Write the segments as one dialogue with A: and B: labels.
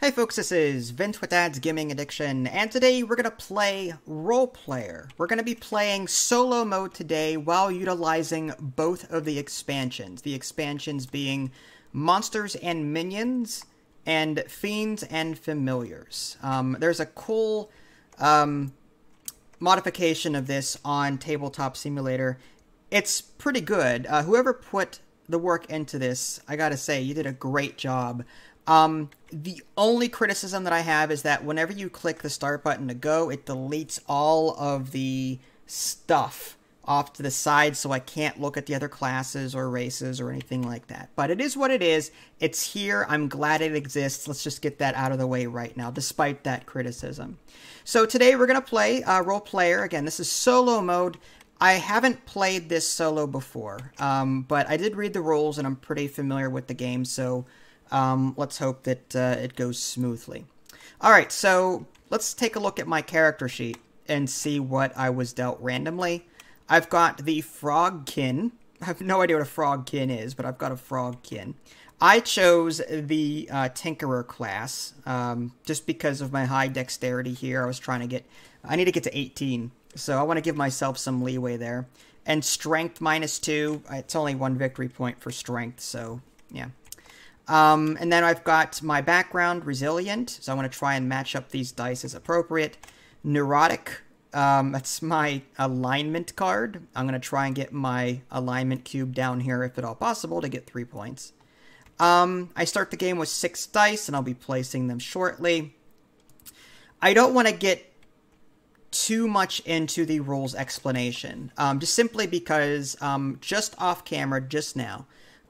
A: Hey folks, this is Vince with Dad's Gaming Addiction, and today we're going to play Role Player. We're going to be playing solo mode today while utilizing both of the expansions. The expansions being Monsters and Minions, and Fiends and Familiars. There's a cool modification of this on Tabletop Simulator. It's pretty good. Whoever put the work into this, I gotta say, you did a great job. The only criticism that I have is that whenever you click the start button to go, it deletes all of the stuff off to the side, so I can't look at the other classes or races or anything like that. But it is what it is. It's here. I'm glad it exists. Let's just get that out of the way right now, despite that criticism. So today we're going to play Role Player. Again, this is solo mode. I haven't played this solo before, but I did read the rules and I'm pretty familiar with the game, so let's hope that it goes smoothly. Alright, so let's take a look at my character sheet and see what I was dealt randomly. I've got the Frogkin. I have no idea what a Frogkin is, but I've got a Frogkin. I chose the Tinkerer class, just because of my high dexterity here. I need to get to 18, so I want to give myself some leeway there. And Strength -2, it's only 1 victory point for Strength, so yeah. And then I've got my background, Resilient, so I want to try and match up these dice as appropriate. Neurotic, that's my alignment card. I'm going to try and get my alignment cube down here, if at all possible, to get 3 points. I start the game with 6 dice, and I'll be placing them shortly. I don't want to get too much into the rules explanation, just simply because just off camera, just now,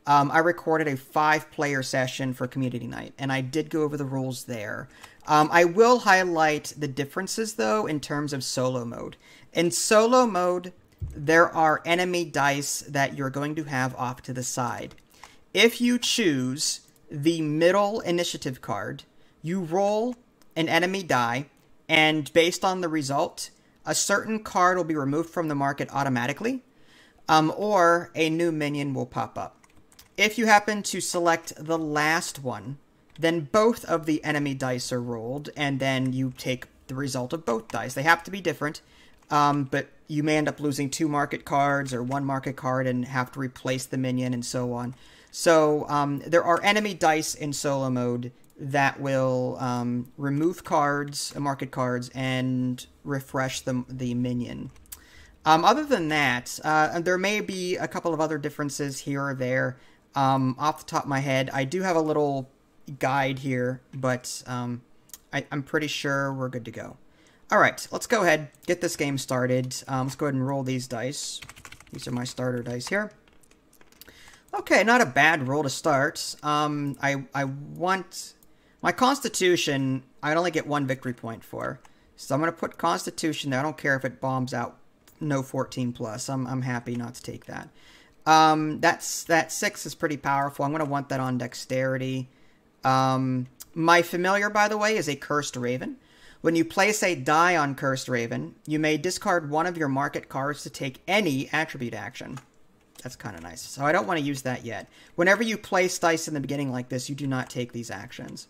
A: I recorded a 5-player session for Community Night, and I did go over the rules there. I will highlight the differences, though, in terms of solo mode. In solo mode, there are enemy dice that you're going to have off to the side. If you choose the middle initiative card, you roll an enemy die, and based on the result, a certain card will be removed from the market automatically, or a new minion will pop up. If you happen to select the last one, then both of the enemy dice are rolled, and then you take the result of both dice. They have to be different, but you may end up losing 2 market cards or 1 market card and have to replace the minion and so on. So there are enemy dice in solo mode that will remove cards, market cards, and refresh the minion. Other than that, there may be a couple of other differences here or there. Off the top of my head, I do have a little guide here, but I'm pretty sure we're good to go. Alright, let's go ahead, get this game started. Let's go ahead and roll these dice. These are my starter dice here. Okay, not a bad roll to start. I want... My Constitution, I'd only get 1 victory point for. So I'm going to put Constitution there. I don't care if it bombs out no 14 plus. I'm happy not to take that. That 6 is pretty powerful. I'm going to want that on Dexterity. My Familiar, by the way, is a Cursed Raven. When you place a die on Cursed Raven, you may discard one of your market cards to take any attribute action. That's kind of nice. So I don't want to use that yet. Whenever you place dice in the beginning like this, you do not take these actions.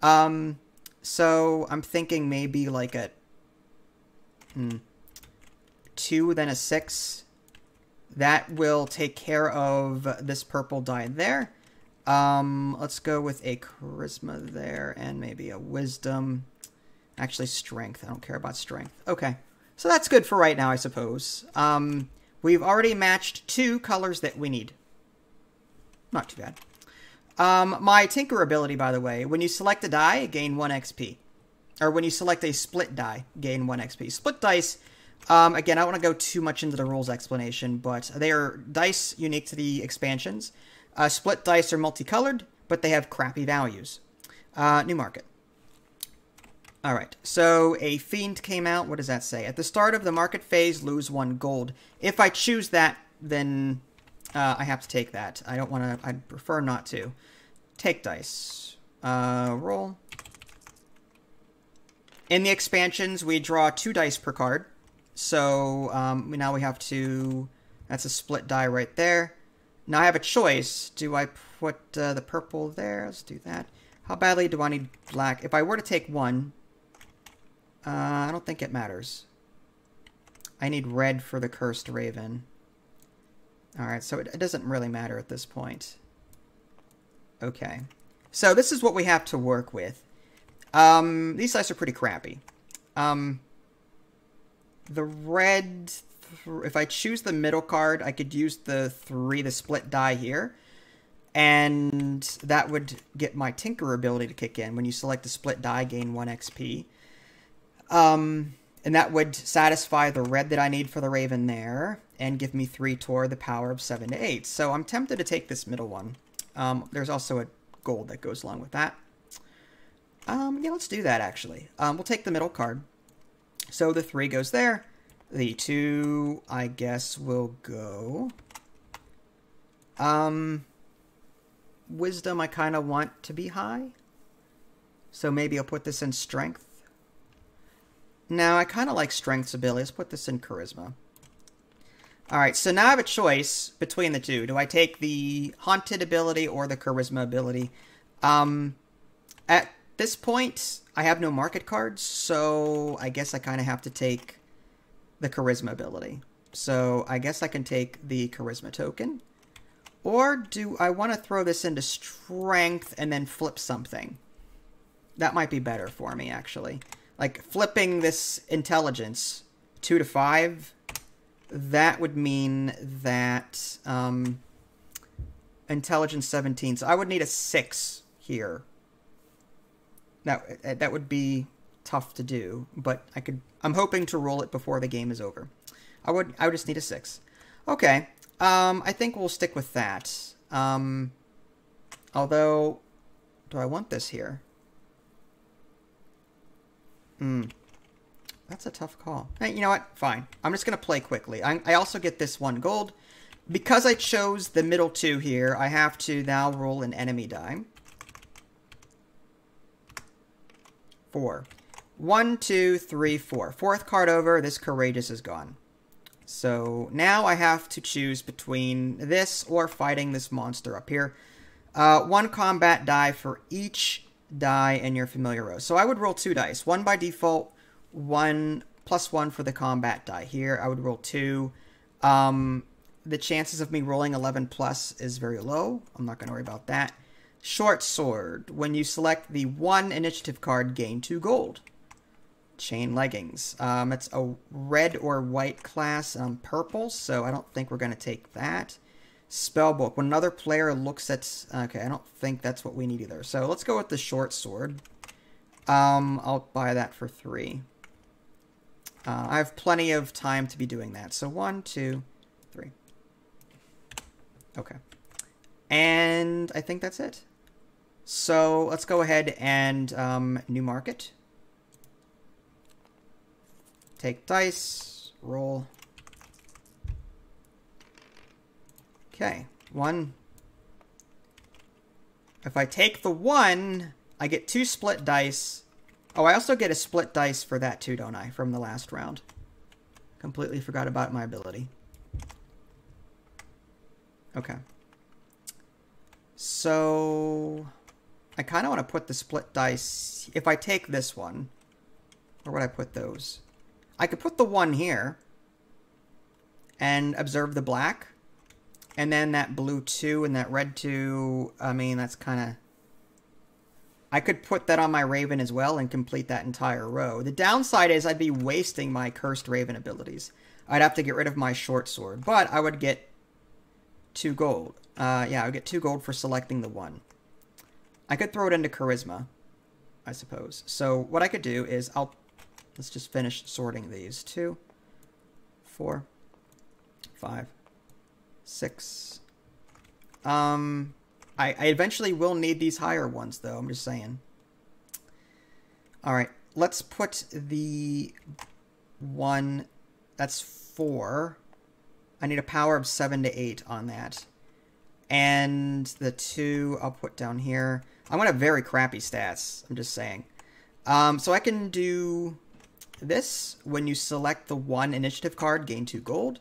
A: So I'm thinking maybe like a 2, then a 6. That will take care of this purple die there. Let's go with a Charisma there and maybe a Wisdom. Actually, Strength. I don't care about Strength. Okay. So that's good for right now, I suppose. We've already matched 2 colors that we need. Not too bad. My Tinker ability, by the way, when you select a die, gain 1 XP. Or when you select a split die, gain 1 XP. Split dice... again, I don't want to go too much into the rules explanation, but they are dice unique to the expansions. Split dice are multicolored, but they have crappy values. New market. Alright, so a Fiend came out. What does that say? At the start of the market phase, lose 1 gold. If I choose that, then I have to take that. I don't want to... I'd prefer not to. Take dice. Roll. In the expansions, we draw 2 dice per card. So, now we have to... That's a split die right there. Now I have a choice. Do I put the purple there? Let's do that. How badly do I need black? If I were to take one, I don't think it matters. I need red for the Cursed Raven. Alright, so it doesn't really matter at this point. Okay. So this is what we have to work with. These dice are pretty crappy. The red... If I choose the middle card, I could use the split die here. And that would get my Tinker ability to kick in. When you select the split die, gain 1 XP. And that would satisfy the red that I need for the Raven there. And give me 3 toward the power of 7 to 8. So I'm tempted to take this middle one. There's also a gold that goes along with that. Yeah, let's do that, actually. We'll take the middle card. So the 3 goes there. The 2, I guess, will go. Wisdom I kind of want to be high. So maybe I'll put this in Strength. Now, I kind of like Strength's ability. Let's put this in Charisma. Alright, so now I have a choice between the two. Do I take the Haunted ability or the Charisma ability? At this point, I have no market cards, so I guess I kind of have to take the Charisma ability. So I guess I can take the Charisma token. Or do I want to throw this into Strength and then flip something? That might be better for me, actually. Like, flipping this Intelligence 2 to 5... That would mean that Intelligence 17. So I would need a 6 here. That would be tough to do, but I'm hoping to roll it before the game is over. I would just need a 6. Okay. I think we'll stick with that. Although, do I want this here? That's a tough call. Hey, you know what? Fine. I'm just going to play quickly. I also get this 1 gold. Because I chose the middle 2 here, I have to now roll an enemy die. 4. 1, 2, 3, 4. 4th card over. This Courageous is gone. So now I have to choose between this or fighting this monster up here. 1 combat die for each die in your familiar row. So I would roll 2 dice. 1 by default. 1 plus 1 for the combat die. Here, I would roll 2. The chances of me rolling 11 plus is very low. I'm not going to worry about that. Short Sword. When you select the 1 initiative card, gain 2 gold. Chain Leggings. It's a red or white class. Purple, so I don't think we're going to take that. Spellbook. When another player looks at... Okay, I don't think that's what we need either. So let's go with the Short Sword. I'll buy that for 3. I have plenty of time to be doing that. So 1, 2, 3. Okay. And I think that's it. So let's go ahead and new market. Take dice. Roll. Okay. 1. If I take the 1, I get 2 split dice. Oh, I also get a split dice for that too, don't I? From the last round. Completely forgot about my ability. Okay. So I kind of want to put the split dice... If I take this one, where would I put those? I could put the 1 here and observe the black. And then that blue 2 and that red 2, I mean, that's kind of... I could put that on my Raven as well and complete that entire row. The downside is I'd be wasting my Cursed Raven abilities. I'd have to get rid of my Short Sword, but I would get 2 gold. Yeah, I would get 2 gold for selecting the 1. I could throw it into Charisma, I suppose. So what I could do is let's just finish sorting these. 2, 4, 5, 6. I eventually will need these higher ones, though. I'm just saying. All right. Let's put the 1... That's 4. I need a power of 7 to 8 on that. And the 2 I'll put down here. I'm going to have very crappy stats. I'm just saying. So I can do this. When you select the 1 initiative card, gain 2 gold.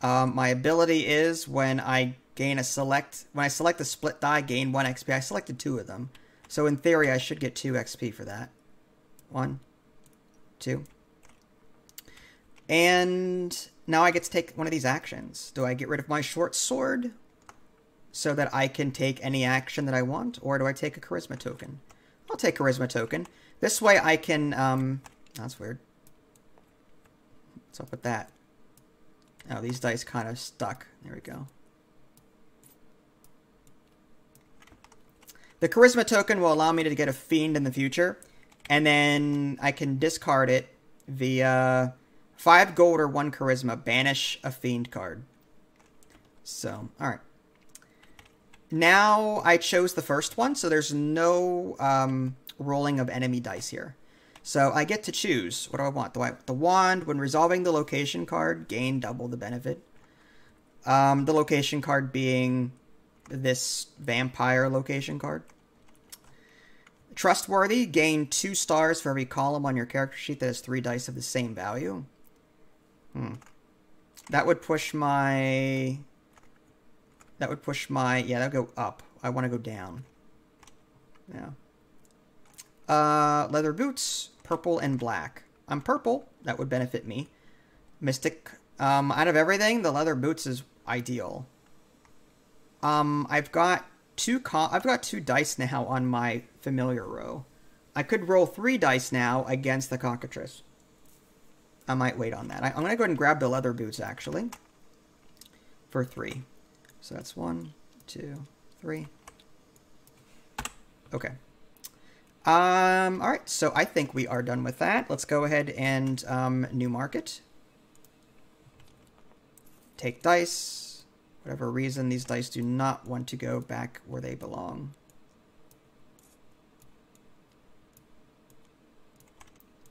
A: My ability is when I gain a select... When I select the split die, gain 1 XP. I selected 2 of them. So in theory, I should get 2 XP for that. 1, 2. And now I get to take one of these actions. Do I get rid of my short sword so that I can take any action that I want? Or do I take a charisma token? I'll take charisma token. This way I can... that's weird. What's up with that? Oh, these dice kind of stuck. There we go. The charisma token will allow me to get a fiend in the future. And then I can discard it via 5 gold or 1 charisma. Banish a fiend card. So, alright. Now I chose the first one, so there's no rolling of enemy dice here. So I get to choose. What do I want? Do I want the wand? When resolving the location card, gain double the benefit. The location card being this vampire location card. Trustworthy, gain 2 stars for every column on your character sheet that has 3 dice of the same value. That would push my... That would push my... Yeah, that would go up. I want to go down. Yeah. Leather boots, purple and black. I'm purple. That would benefit me. Mystic. Out of everything, the leather boots is ideal. I've got 2 dice now on my familiar row. I could roll 3 dice now against the cockatrice. I might wait on that. I'm going to go ahead and grab the leather boots, actually. For 3. So that's 1, 2, 3. Okay. Alright, so I think we are done with that. Let's go ahead and new market. Take dice. Whatever reason, these dice do not want to go back where they belong.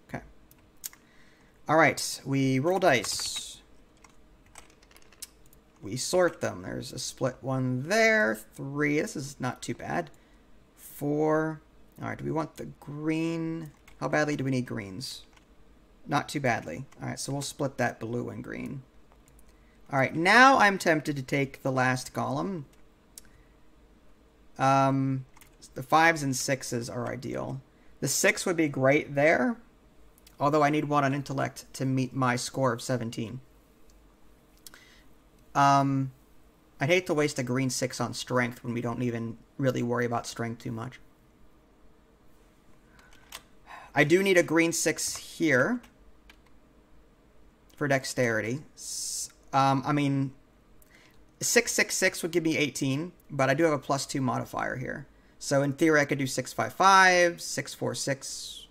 A: Okay. Alright, we roll dice. We sort them. There's a split one there. 3. This is not too bad. 4. Alright, do we want the green? How badly do we need greens? Not too badly. Alright, so we'll split that blue and green. Alright, now I'm tempted to take the last column. The 5s and 6s are ideal. The 6 would be great there. Although I need 1 on intellect to meet my score of 17. I'd hate to waste a green 6 on strength when we don't even really worry about strength too much. I do need a green 6 here for dexterity. I mean, 6, 6, 6 would give me 18, but I do have a +2 modifier here. So in theory, I could do 6, 5, 5, 6, 4, 6.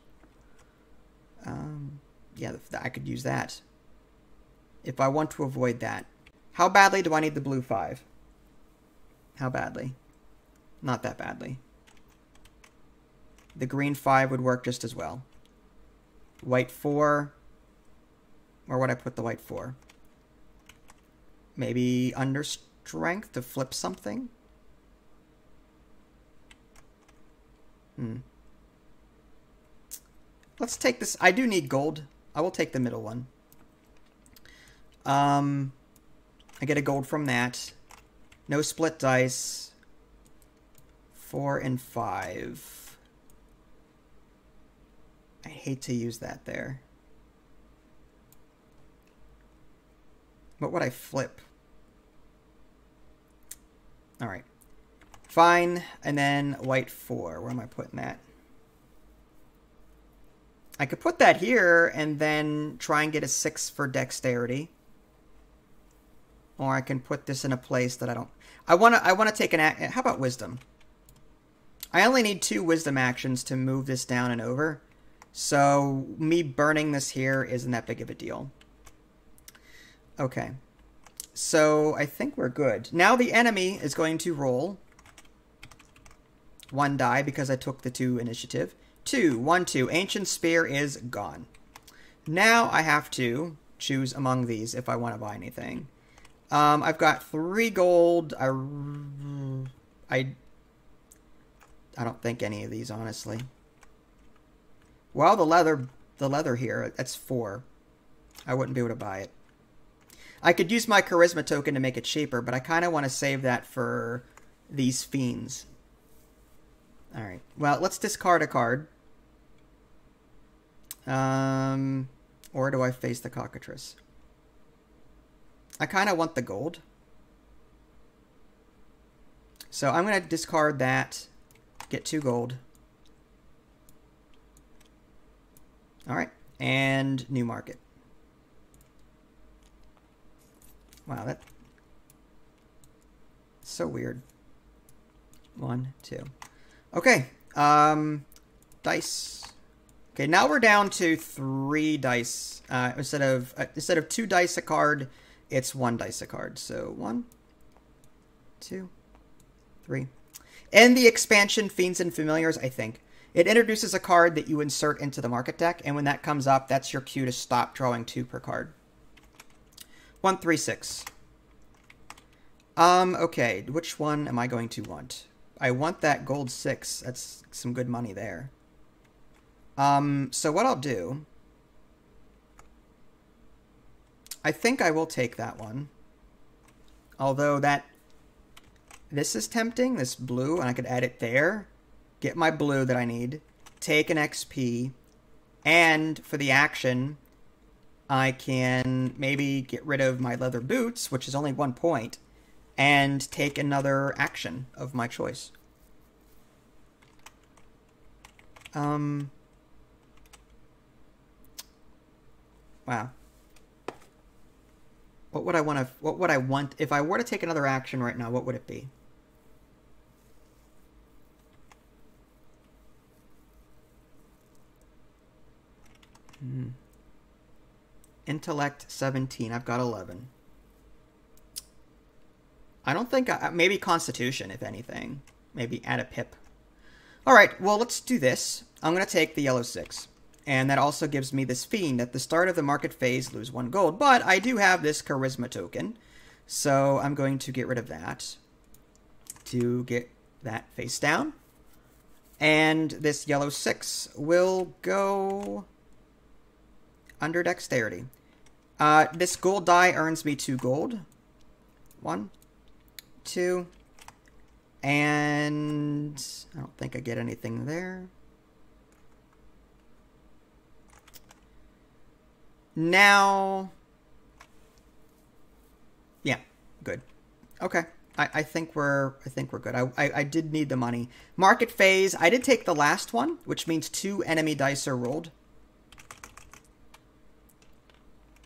A: Yeah, I could use that if I want to avoid that. How badly do I need the blue 5? How badly? Not that badly. The green 5 would work just as well. White 4. Where would I put the white 4? Maybe under strength to flip something? Let's take this. I do need gold. I will take the middle one. I get a gold from that. No split dice. 4 and 5. I hate to use that there. What would I flip? Alright. Fine. And then white 4. Where am I putting that? I could put that here and then try and get a 6 for dexterity. Or I can put this in a place that I don't... I want to take an... How about wisdom? I only need 2 wisdom actions to move this down and over. So me burning this here isn't that big of a deal. Okay. So I think we're good. Now the enemy is going to roll 1 die because I took the 2 initiative. 2. 1, 2. Ancient Spear is gone. Now I have to choose among these if I want to buy anything. I've got 3 gold. I don't think any of these, honestly. Well, the leather here, that's 4. I wouldn't be able to buy it. I could use my charisma token to make it cheaper, but I kind of want to save that for these fiends. All right. Well, let's discard a card. Or do I face the cockatrice? I kind of want the gold. So I'm going to discard that, get 2 gold. All right. And new market. Wow, that's so weird. 1, 2. Okay. Dice. Okay, now we're down to 3 dice. Instead of 2 dice a card, it's 1 dice a card. So 1, 2, 3. And the expansion Fiends and Familiars, I think. It introduces a card that you insert into the market deck, and when that comes up, that's your cue to stop drawing 2 per card. 1, 3, 6. Okay, which one am I going to want? I want that gold 6. That's some good money there. So what I'll do, I think I will take that one. Although this is tempting, this blue, and I could add it there. Get my blue that I need. Take an XP. And for the action, I can maybe get rid of my leather boots, which is only 1 point, and take another action of my choice. Wow. What would I want if I were to take another action right now? What would it be? Intellect 17. I've got 11. I don't think maybe Constitution, if anything. Maybe add a pip. All right. Well, let's do this. I'm going to take the yellow 6. And that also gives me this Fiend. At the start of the market phase, lose 1 gold. But I do have this Charisma token. So I'm going to get rid of that to get that face down. And this yellow 6 will go under Dexterity. This gold die earns me 2 gold. 1, 2. And I don't think I get anything there. Now, yeah, good. Okay, I think we're good. I did need the money. Market phase. I did take the last one, which means 2 enemy dice are rolled.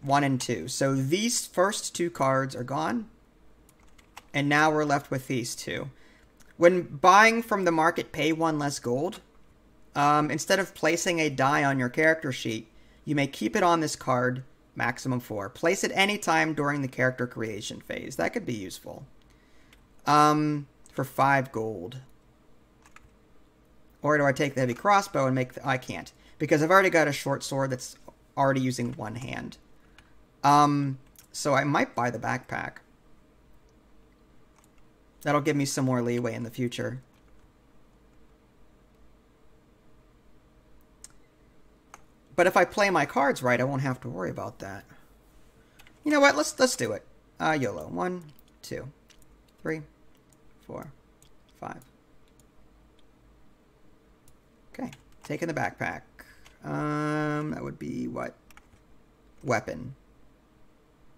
A: 1 and 2. So these first 2 cards are gone, and now we're left with these 2. When buying from the market, pay 1 less gold. Instead of placing a die on your character sheet, you may keep it on this card, maximum 4. Place it anytime during the character creation phase. That could be useful. For 5 gold. Or do I take the heavy crossbow and make... I can't. Because I've already got a short sword that's already using 1 hand. So I might buy the backpack. That'll give me some more leeway in the future. But if I play my cards right, I won't have to worry about that. You know what? Let's do it. YOLO. 1, 2, 3, 4, 5. Okay. Taking the backpack. That would be what? Weapon.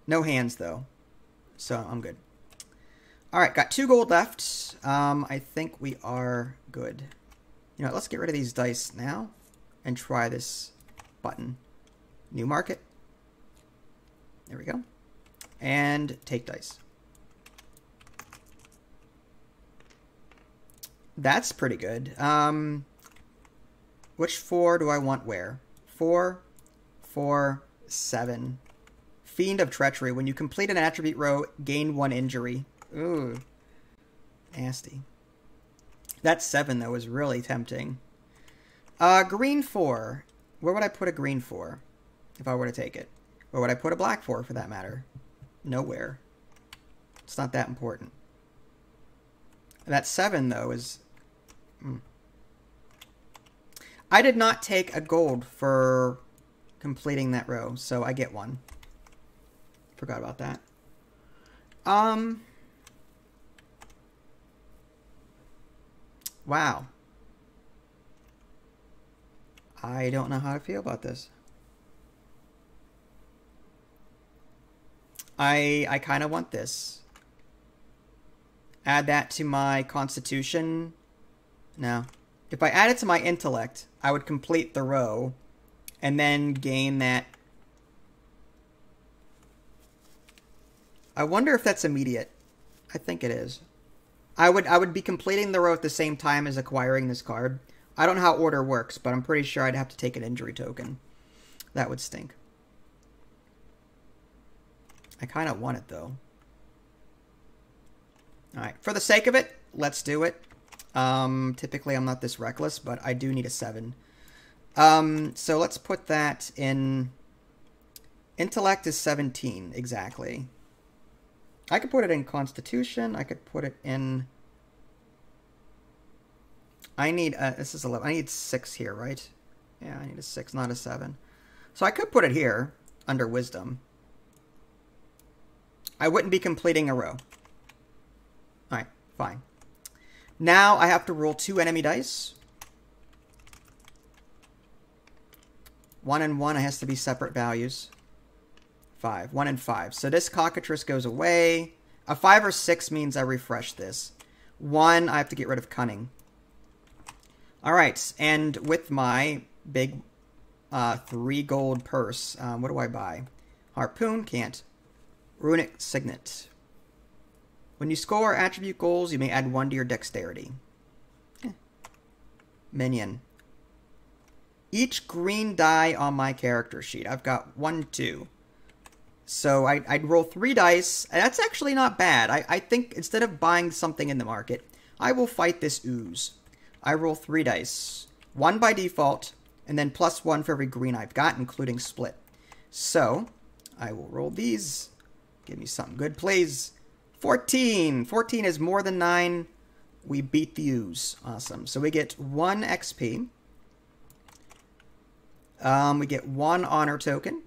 A: No hands, though. So I'm good. Alright, got 2 gold left. I think we are good. You know, let's get rid of these dice now and try this button. New market. There we go. And take dice. That's pretty good. Which 4 do I want where? 4, 4, 7. Fiend of Treachery. When you complete an attribute row, gain 1 injury. Ooh. Nasty. That 7, though, is really tempting. Green 4. Where would I put a green 4 if I were to take it? Where would I put a black 4, for that matter? Nowhere. It's not that important. That 7, though, is... I did not take a gold for completing that row, so I get 1. Forgot about that. Wow. I don't know how to feel about this. I kind of want this. Add that to my constitution. No. If I add it to my intellect, I would complete the row and then gain that. I wonder if that's immediate. I think it is. I would be completing the row at the same time as acquiring this card. I don't know how order works, but I'm pretty sure I'd have to take an injury token. That would stink. I kind of want it, though. Alright, for the sake of it, let's do it. Typically I'm not this reckless, but I do need a 7. So let's put that in... Intellect is 17, exactly. I could put it in Constitution. I could put it in... I need... this is 11. I need 6 here, right? Yeah, I need a 6, not a 7. So I could put it here, under Wisdom. I wouldn't be completing a row. Alright, fine. Now I have to roll 2 enemy dice. 1 and 1, it has to be separate values. 5. 1 and 5. So this cockatrice goes away. A 5 or 6 means I refresh this. 1, I have to get rid of Cunning. Alright, and with my big 3 gold purse, what do I buy? Harpoon, can't. Runic Signet. When you score attribute goals, you may add 1 to your dexterity. Minion. Each green die on my character sheet. I've got 1, 2. So I'd roll 3 dice. That's actually not bad. I think instead of buying something in the market, I will fight this ooze. I roll 3 dice. 1 by default, and then +1 for every green I've got, including split. So, I will roll these. Give me something good, please. 14. 14 is more than 9. We beat the ooze. Awesome. So we get 1 XP. We get 1 honor token.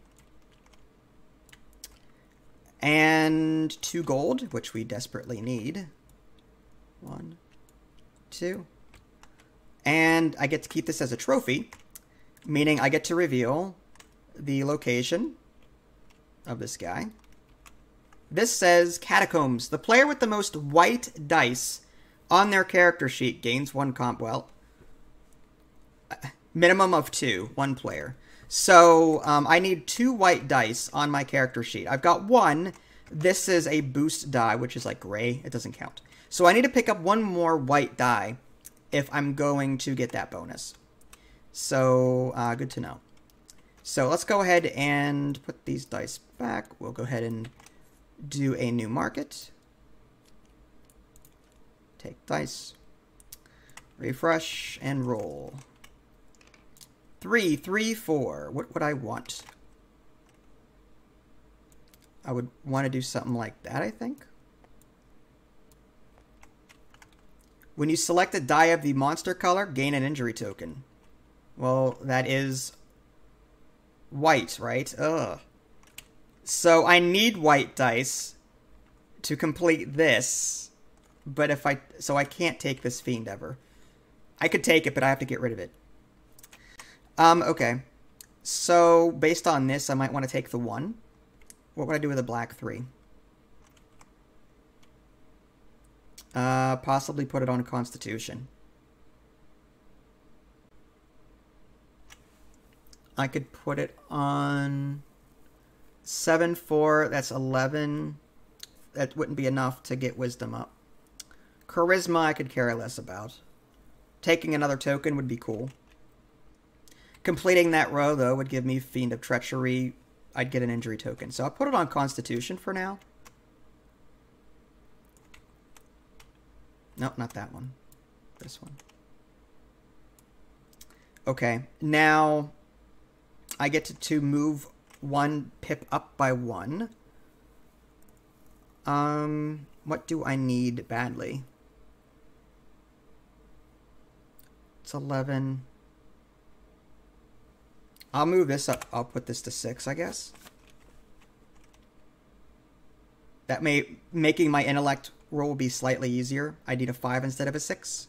A: And 2 gold, which we desperately need. 1, 2. And I get to keep this as a trophy, meaning I get to reveal the location of this guy. This says Catacombs. The player with the most white dice on their character sheet gains 1 comp. Well, minimum of 2, 1 player. So I need 2 white dice on my character sheet. I've got 1. This is a boost die, which is like gray. It doesn't count. So I need to pick up 1 more white die if I'm going to get that bonus. So good to know. So let's go ahead and put these dice back. We'll go ahead and do a new market. Take dice. Refresh and roll. 3, 3, 4. What would I want? I would want to do something like that, I think. When you select a die of the monster color, gain an injury token. Well, that is white, right? Ugh. So I need white dice to complete this, but so I can't take this fiend ever. I could take it, but I have to get rid of it. Okay. So based on this, I might want to take the 1. What would I do with a black 3? Possibly put it on Constitution. I could put it on 7, 4. That's 11. That wouldn't be enough to get Wisdom up. Charisma I could care less about. Taking another token would be cool. Completing that row, though, would give me Fiend of Treachery. I'd get an injury token. So I'll put it on Constitution for now. Nope, not that one. This one. Okay, now I get to move 1 pip up by 1. What do I need badly? It's 11. I'll move this up. I'll put this to 6, I guess. That may making my intellect roll be slightly easier. I need a 5 instead of a 6.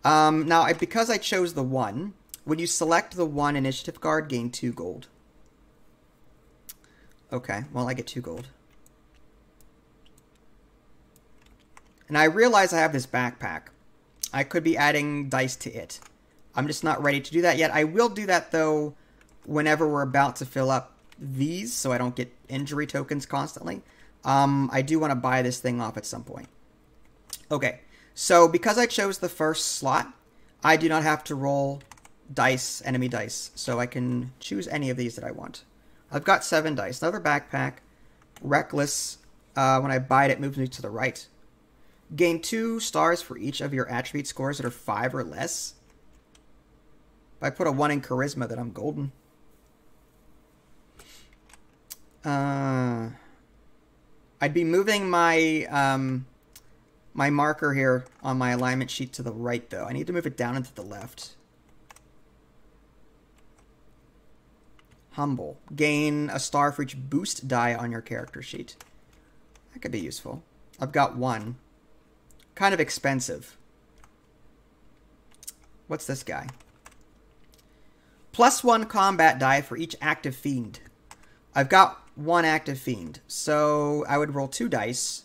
A: Now, because I chose the 1, when you select the 1 initiative card, gain 2 gold. Okay, well, I get 2 gold. And I realize I have this backpack. I could be adding dice to it. I'm just not ready to do that yet. I will do that, though, whenever we're about to fill up these, so I don't get injury tokens constantly. I do want to buy this thing off at some point. Okay, so because I chose the first slot, I do not have to roll dice, enemy dice, so I can choose any of these that I want. I've got 7 dice. Another backpack. Reckless. When I buy it, it moves me to the right. Gain 2 stars for each of your attribute scores that are 5 or less. If I put a 1 in charisma, then I'm golden. I'd be moving my my marker here on my alignment sheet to the right, though. I need to move it down and to the left. Humble. Gain a star for each boost die on your character sheet. That could be useful. I've got 1. Kind of expensive. What's this guy? +1 combat die for each active fiend. I've got 1 active fiend, so I would roll 2 dice.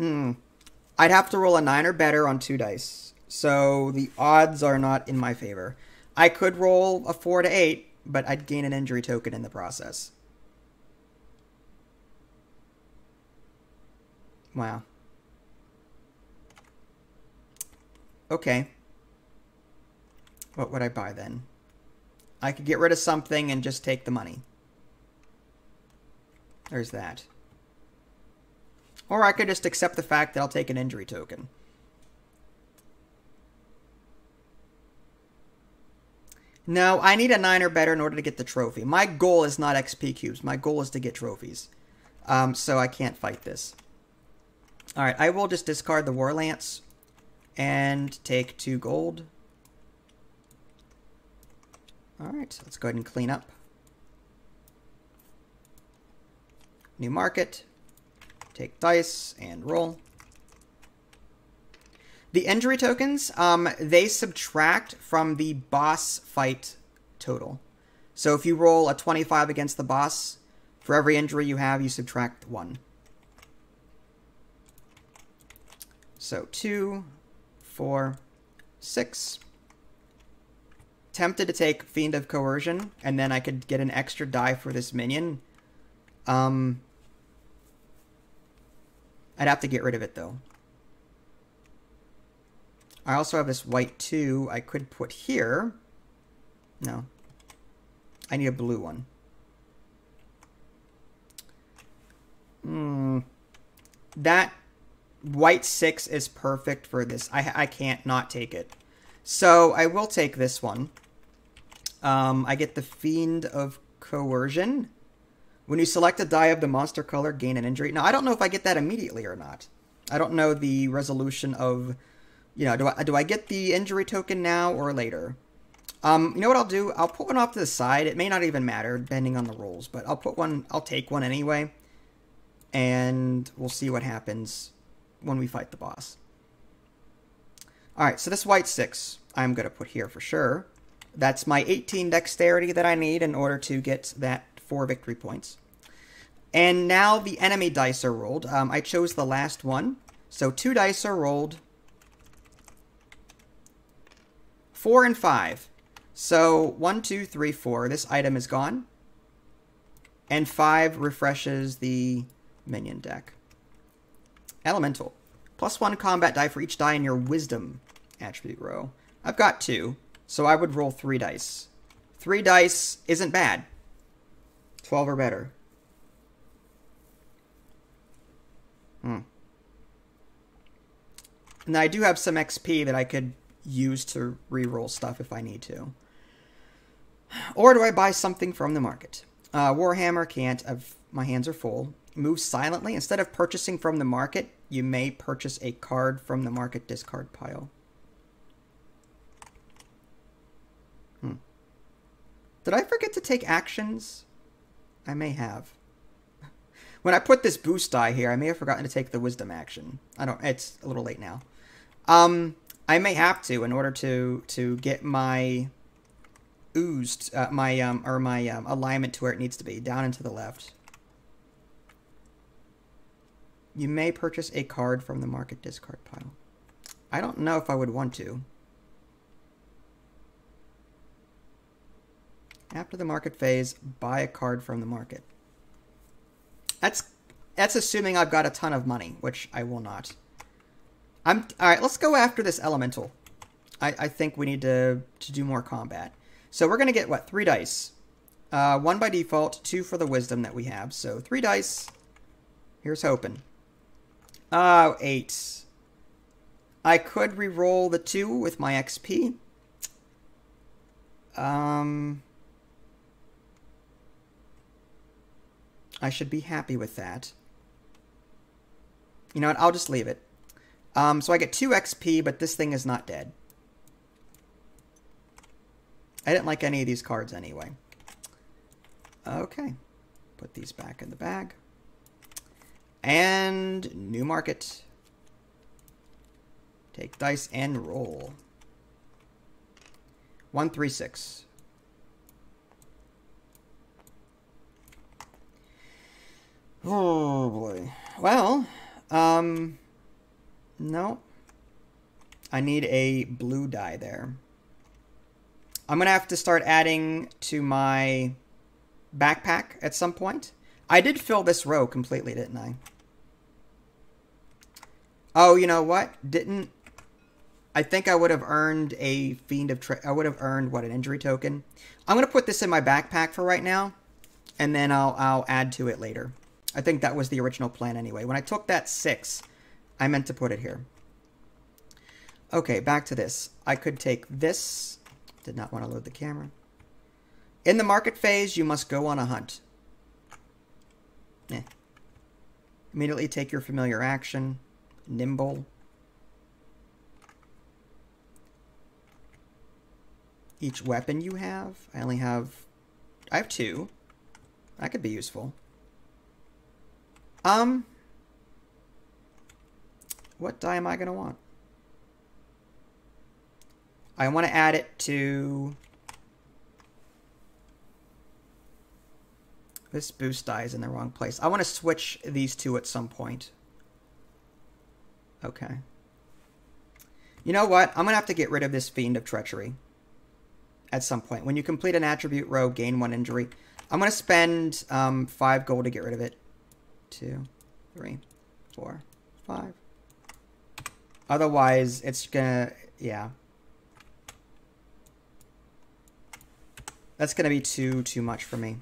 A: I'd have to roll a 9 or better on 2 dice, so the odds are not in my favor. I could roll a 4 to 8, but I'd gain an injury token in the process. Wow. Okay. What would I buy then? I could get rid of something and just take the money. There's that. Or I could just accept the fact that I'll take an injury token. No, I need a 9 or better in order to get the trophy. My goal is not XP cubes. My goal is to get trophies. So I can't fight this. Alright, I will just discard the War Lance and take 2 gold. Alright, let's go ahead and clean up. New market. Take dice and roll. The injury tokens, they subtract from the boss fight total. So if you roll a 25 against the boss, for every injury you have, you subtract 1. So 2, 4, 6. Tempted to take Fiend of Coercion, and then I could get an extra die for this minion. I'd have to get rid of it, though. I also have this white 2 I could put here. No. I need a blue one. That white 6 is perfect for this. I can't not take it. So I will take this one. I get the Fiend of Coercion. When you select a die of the monster color, gain an injury. Now, I don't know if I get that immediately or not. I don't know the resolution of, you know, do I get the injury token now or later? You know what I'll do? I'll put one off to the side. It may not even matter, depending on the rolls, but I'll take one anyway. And we'll see what happens when we fight the boss. Alright, so this white 6, I'm going to put here for sure. That's my 18 dexterity that I need in order to get that 4 victory points. And now the enemy dice are rolled. I chose the last one. So 2 dice are rolled. 4 and 5. So 1, 2, 3, 4. This item is gone. And 5 refreshes the minion deck. Elemental. +1 combat die for each die in your wisdom attribute row. I've got 2, so I would roll 3 dice. 3 dice isn't bad. 12 or better. And I do have some XP that I could use to re-roll stuff if I need to. Or do I buy something from the market? Warhammer can't. My hands are full. Move silently. Instead of purchasing from the market, you may purchase a card from the market discard pile. Did I forget to take actions? I may have. When I put this boost die here, I may have forgotten to take the wisdom action. It's a little late now. I may have to in order to get my oozed, my alignment to where it needs to be, down and to the left. You may purchase a card from the market discard pile. I don't know if I would want to. After the market phase, buy a card from the market. That's assuming I've got a ton of money, which I will not. All right, let's go after this elemental. I think we need to do more combat. So we're going to get, what, 3 dice. 1 by default, 2 for the wisdom that we have. So 3 dice. Here's hoping. Oh, 8. I could re-roll the 2 with my XP. I should be happy with that. You know what? I'll just leave it. So I get 2 XP, but this thing is not dead. I didn't like any of these cards anyway. Okay. Put these back in the bag. And new market. Take dice and roll. 1, 3, 6. Oh boy. Well, no. I need a blue die there. I'm gonna have to start adding to my backpack at some point. I did fill this row completely, didn't I? Oh, you know what? I think I would have earned a Fiend of I would have earned, what, an injury token? I'm gonna put this in my backpack for right now, and then I'll add to it later. I think that was the original plan anyway. When I took that 6, I meant to put it here. Okay, back to this. I could take this. Did not want to load the camera. In the market phase, you must go on a hunt. Immediately take your familiar action. Nimble. Each weapon you have. I have 2. That could be useful. What die am I going to want? I want to add it to... This boost die is in the wrong place. I want to switch these 2 at some point. Okay. You know what? I'm going to have to get rid of this Fiend of Treachery at some point. When you complete an attribute row, gain 1 injury. I'm going to spend 5 gold to get rid of it. 2, 3, 4, 5. Otherwise, it's gonna... Yeah. That's gonna be too much for me.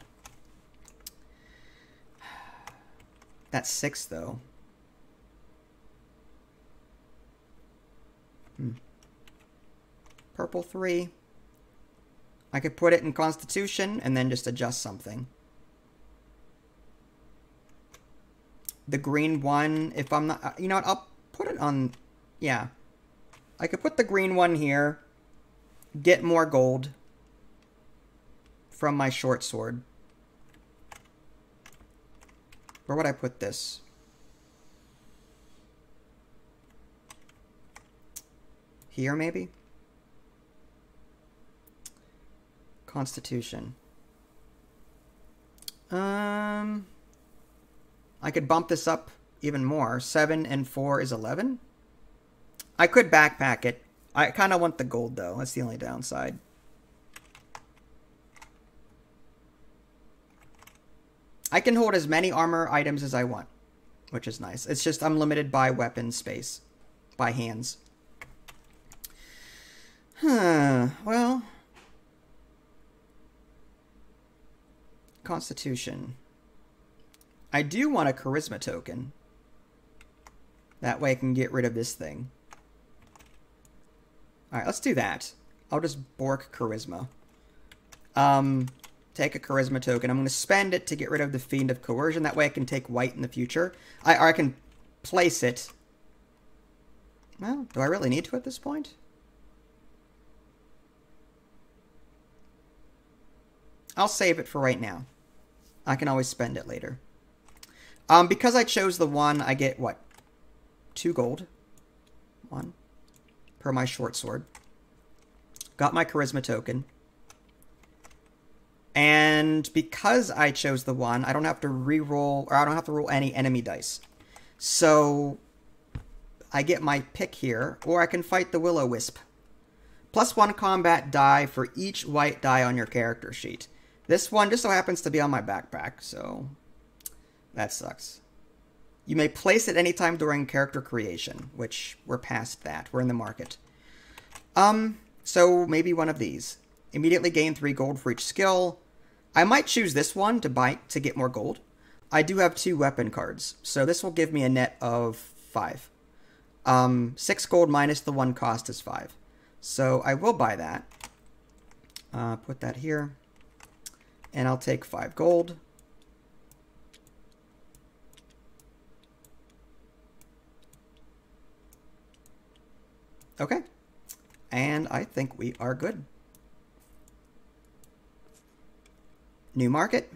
A: That's 6, though. Purple 3. I could put it in Constitution and then just adjust something. The green 1, if I'm not... You know what? I'll put it on... Yeah. I could put the green 1 here. Get more gold from my short sword. Where would I put this? Here, maybe? Constitution. I could bump this up even more. 7 and 4 is 11. I could backpack it. I kind of want the gold, though. That's the only downside. I can hold as many armor items as I want, which is nice. It's just I'm limited by weapon space, by hands. Well. Constitution. I do want a charisma token. That way I can get rid of this thing. Alright, let's do that. I'll just bork charisma. Take a charisma token. I'm going to spend it to get rid of the Fiend of Coercion. That way I can take white in the future. Or I can place it. Well, do I really need to at this point? I'll save it for right now. I can always spend it later. Because I chose the 1, I get, what? 2 gold. 1 per my short sword. Got my charisma token. And because I chose the 1, I don't have to re-roll, or I don't have to roll any enemy dice. So I get my pick here, or I can fight the Will-O-Wisp. +1 combat die for each white die on your character sheet. This one just so happens to be on my backpack, so that sucks. You may place it anytime during character creation, which we're past that. We're in the market. So maybe one of these. Immediately gain 3 gold for each skill. I might choose this one to get more gold. I do have 2 weapon cards, so this will give me a net of 5. 6 gold minus the 1 cost is 5. So I will buy that. Put that here. And I'll take 5 gold. Okay. And I think we are good. New market.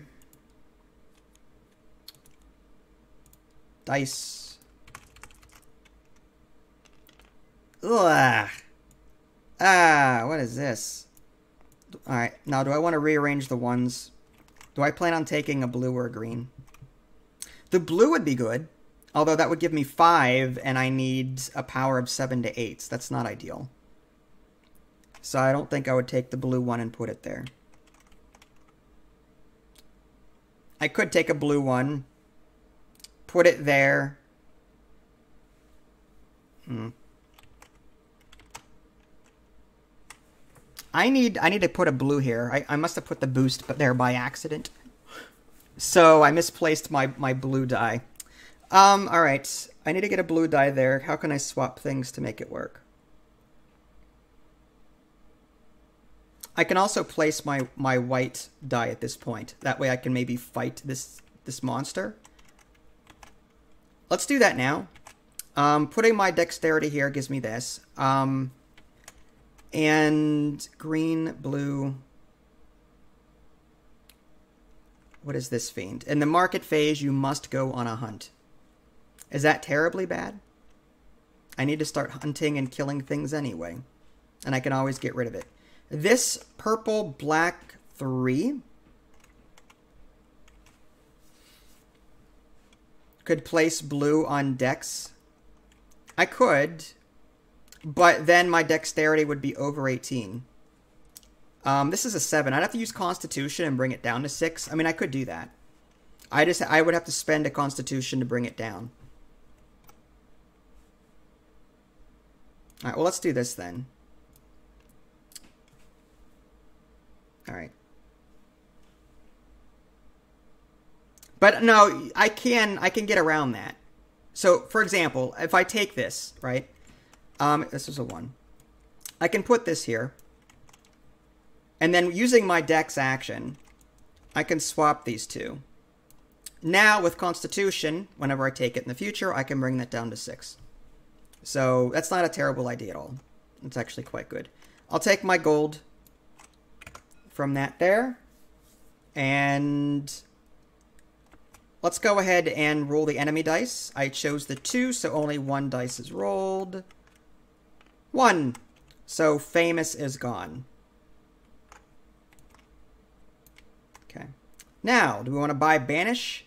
A: Dice. Ugh. What is this? Alright, now do I want to rearrange the ones? Do I plan on taking a blue or a green? The blue would be good, although that would give me 5, and I need a power of 7 to 8. That's not ideal. So I don't think I would take the blue one and put it there. I could take a blue one, put it there. I need to put a blue here. I must have put the boost but there by accident. So I misplaced my blue die. Alright. I need to get a blue die there. How can I swap things to make it work? I can also place my white die at this point. That way I can maybe fight this monster. Let's do that now. Putting my dexterity here gives me this. And green, blue. What is this fiend? In the market phase, you must go on a hunt. Is that terribly bad? I need to start hunting and killing things anyway. And I can always get rid of it. This purple black 3 could place blue on dex. I could, but then my dexterity would be over 18. This is a 7. I'd have to use Constitution and bring it down to 6. I mean, I could do that. I would have to spend a Constitution to bring it down. Alright, well, let's do this then. Alright. But no, I can get around that. So, for example, if I take this, right? This is a 1. I can put this here. And then using my dex action, I can swap these two. Now, with Constitution, whenever I take it in the future, I can bring that down to 6. So, that's not a terrible idea at all. It's actually quite good. I'll take my gold from that there. And let's go ahead and roll the enemy dice. I chose the 2, so only 1 dice is rolled. 1. So, famous is gone. Okay. Now, do we want to buy Banish?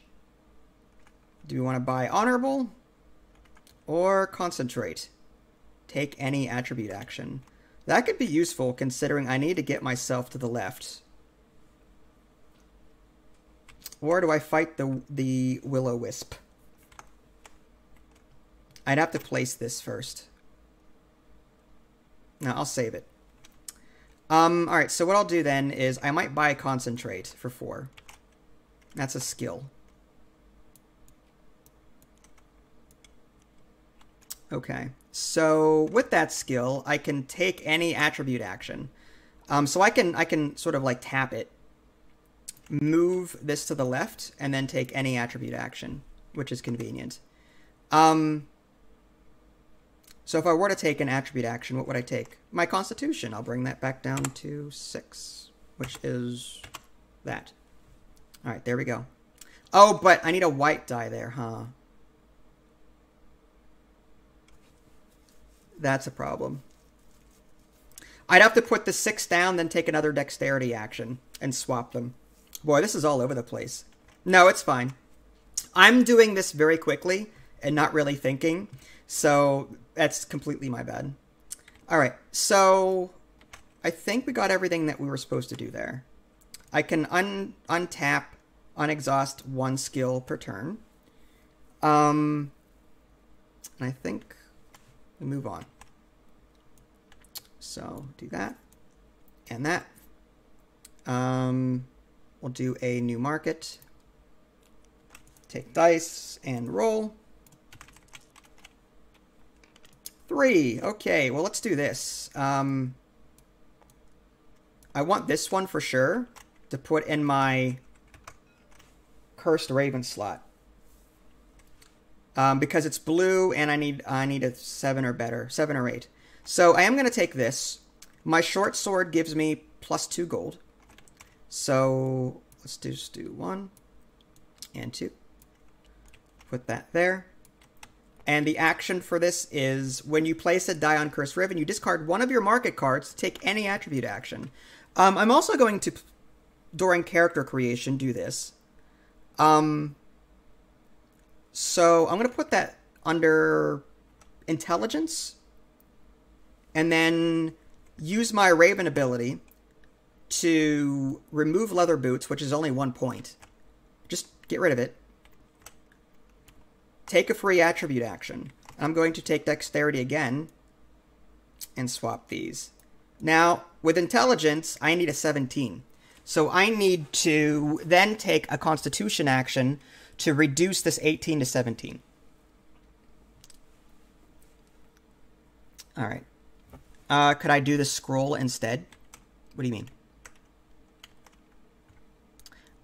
A: Do we want to buy Honorable? Or Concentrate? Take any attribute action. That could be useful considering I need to get myself to the left. Or do I fight the Will-O-Wisp? I'd have to place this first. No, I'll save it. Alright, so what I'll do then is I might buy Concentrate for 4. That's a skill. Okay, so with that skill, I can take any attribute action. So I can sort of like tap it, move this to the left, and then take any attribute action, which is convenient. So if I were to take an attribute action, what would I take? My Constitution. I'll bring that back down to 6, which is that. All right, there we go. Oh, but I need a white die there, huh? That's a problem. I'd have to put the 6 down, then take another dexterity action and swap them. Boy, this is all over the place. No, it's fine. I'm doing this very quickly and not really thinking, so that's completely my bad. All right, so I think we got everything that we were supposed to do there. I can untap, unexhaust 1 skill per turn. And I think we move on. So do that and that. We'll do a new market. Take dice and roll. 3. Okay, well, let's do this. I want this one for sure to put in my Cursed Raven slot. Because it's blue and I need a 7 or better, 7 or 8. So I am going to take this. My short sword gives me +2 gold. So let's just do 1 and 2. Put that there. And the action for this is when you place a die on Cursed Raven, you discard one of your market cards to take any attribute action. I'm also going to, during character creation, do this. So I'm going to put that under intelligence. And then use my Raven ability to remove leather boots, which is only 1 point. Just get rid of it. Take a free attribute action. I'm going to take dexterity again and swap these. Now, with intelligence, I need a 17. So I need to then take a constitution action to reduce this 18 to 17. All right. Could I do the scroll instead? What do you mean?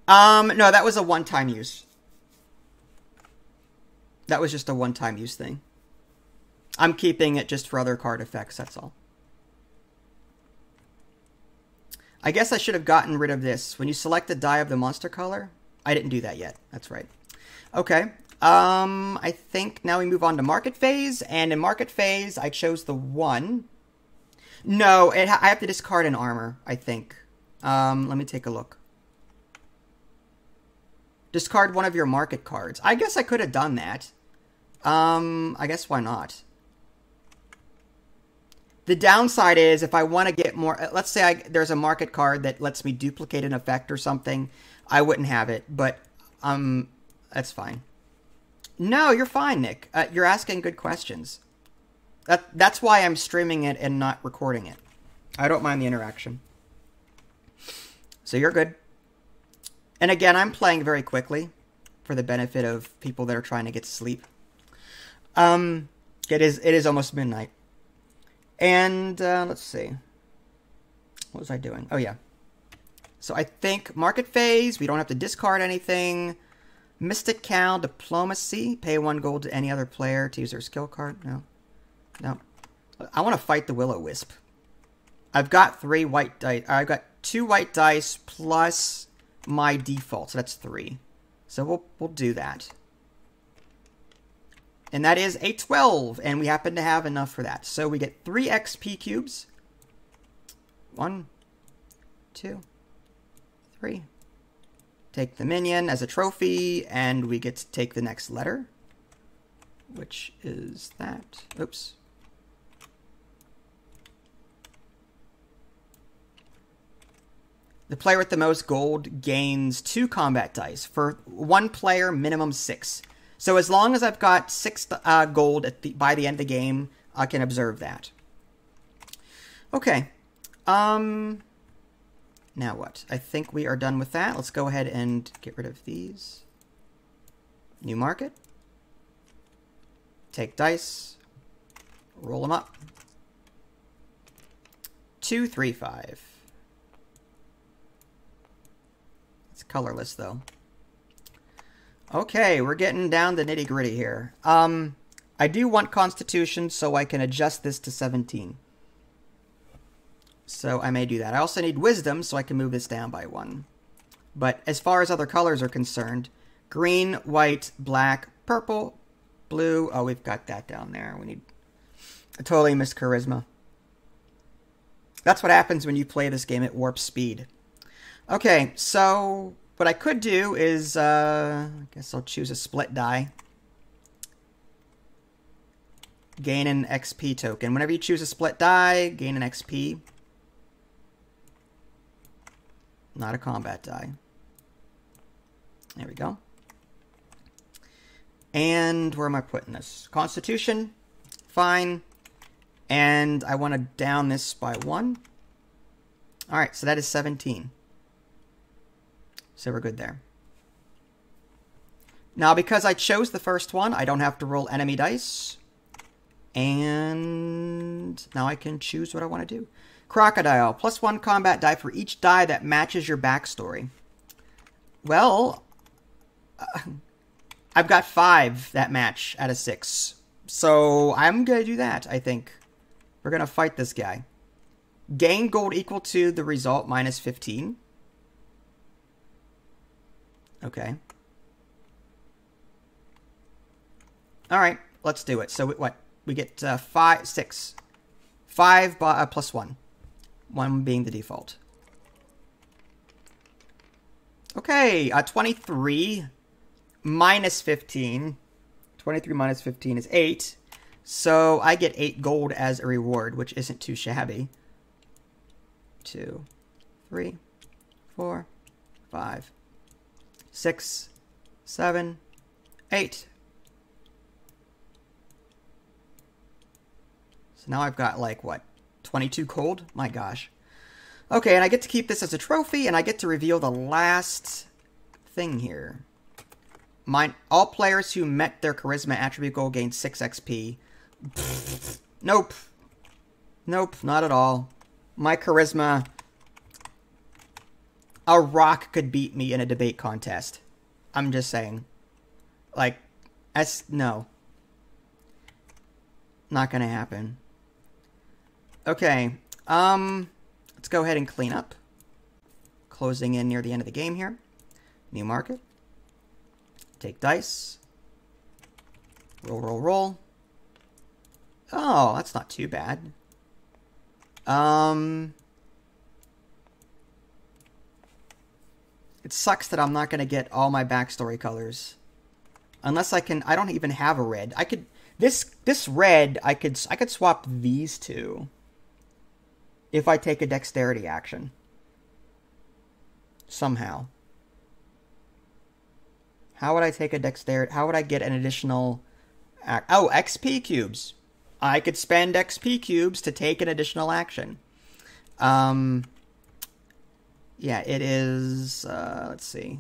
A: No, that was a one-time use. That was just a one-time use thing. I'm keeping it just for other card effects, that's all. I guess I should have gotten rid of this. When you select the die of the monster color, I didn't do that yet. That's right. Okay. I think now we move on to market phase, and in market phase, I chose the 1. No, I have to discard an armor, I think. Let me take a look. Discard one of your market cards. I guess I could have done that. I guess why not? The downside is if I want to get more... Let's say there's a market card that lets me duplicate an effect or something. I wouldn't have it, but that's fine. No, you're fine, Nick. You're asking good questions. That's why I'm streaming it and not recording it. I don't mind the interaction. So you're good. And again, I'm playing very quickly for the benefit of people that are trying to get to sleep. It is almost midnight. And let's see. What was I doing? Oh, yeah. So I think market phase, we don't have to discard anything. Mystic Cal, Diplomacy, pay 1 gold to any other player to use their skill card. No. No. I want to fight the Will-O-Wisp. I've got 3 white dice. I've got 2 white dice plus my default, so that's 3. So we'll do that. And that is a 12, and we happen to have enough for that. So we get 3 XP cubes. 1, 2, 3. Take the minion as a trophy, and we get to take the next letter, which is that. Oops. The player with the most gold gains 2 combat dice. For 1 player, minimum 6. So as long as I've got 6 gold by the end of the game, I can observe that. Okay. Now what? I think we are done with that. Let's go ahead and get rid of these. New market. Take dice. Roll them up. 2, 3, 5. It's colorless, though. Okay, we're getting down to nitty-gritty here. I do want Constitution, so I can adjust this to 17. So I may do that. I also need Wisdom, so I can move this down by 1. But as far as other colors are concerned, Green, white, black, purple, blue. Oh, we've got that down there. We need... I totally missed charisma. That's what happens when you play this game at warp speed. Okay, so what I could do is, I guess I'll choose a split die. Gain an XP token. Whenever you choose a split die, gain an XP. Not a combat die. There we go. And where am I putting this? Constitution. Fine. And I want to down this by 1. Alright, so that is 17. So we're good there. Now, because I chose the first one, I don't have to roll enemy dice. And now I can choose what I want to do. Crocodile. +1 combat die for each die that matches your backstory. Well, I've got 5 that match out of 6. So I'm going to do that, I think. We're going to fight this guy. Gain gold equal to the result minus 15. Okay. Alright, let's do it. So what? We get 5, 6. 5 plus 1. 1 being the default. Okay, 23 minus 15. 23 minus 15 is 8. So I get 8 gold as a reward, which isn't too shabby. 2, 3, 4, 5, 6, 7, 8. So now I've got, like, what? 22 gold? My gosh. Okay, and I get to keep this as a trophy, and I get to reveal the last thing here. All players who met their charisma attribute goal gain 6 XP. Nope. Nope, not at all. My charisma... A rock could beat me in a debate contest. I'm just saying. Like, no. Not gonna happen. Okay, let's go ahead and clean up. Closing in near the end of the game here. New market. Take dice. Roll, roll, roll. Oh, that's not too bad. It sucks that I'm not going to get all my backstory colors. Unless I can... I don't even have a red. I could... This red, I could swap these two. If I take a dexterity action. Somehow. How would I take a dexterity... How would I get an additional... Oh, XP cubes. I could spend XP cubes to take an additional action. Yeah, it is... let's see.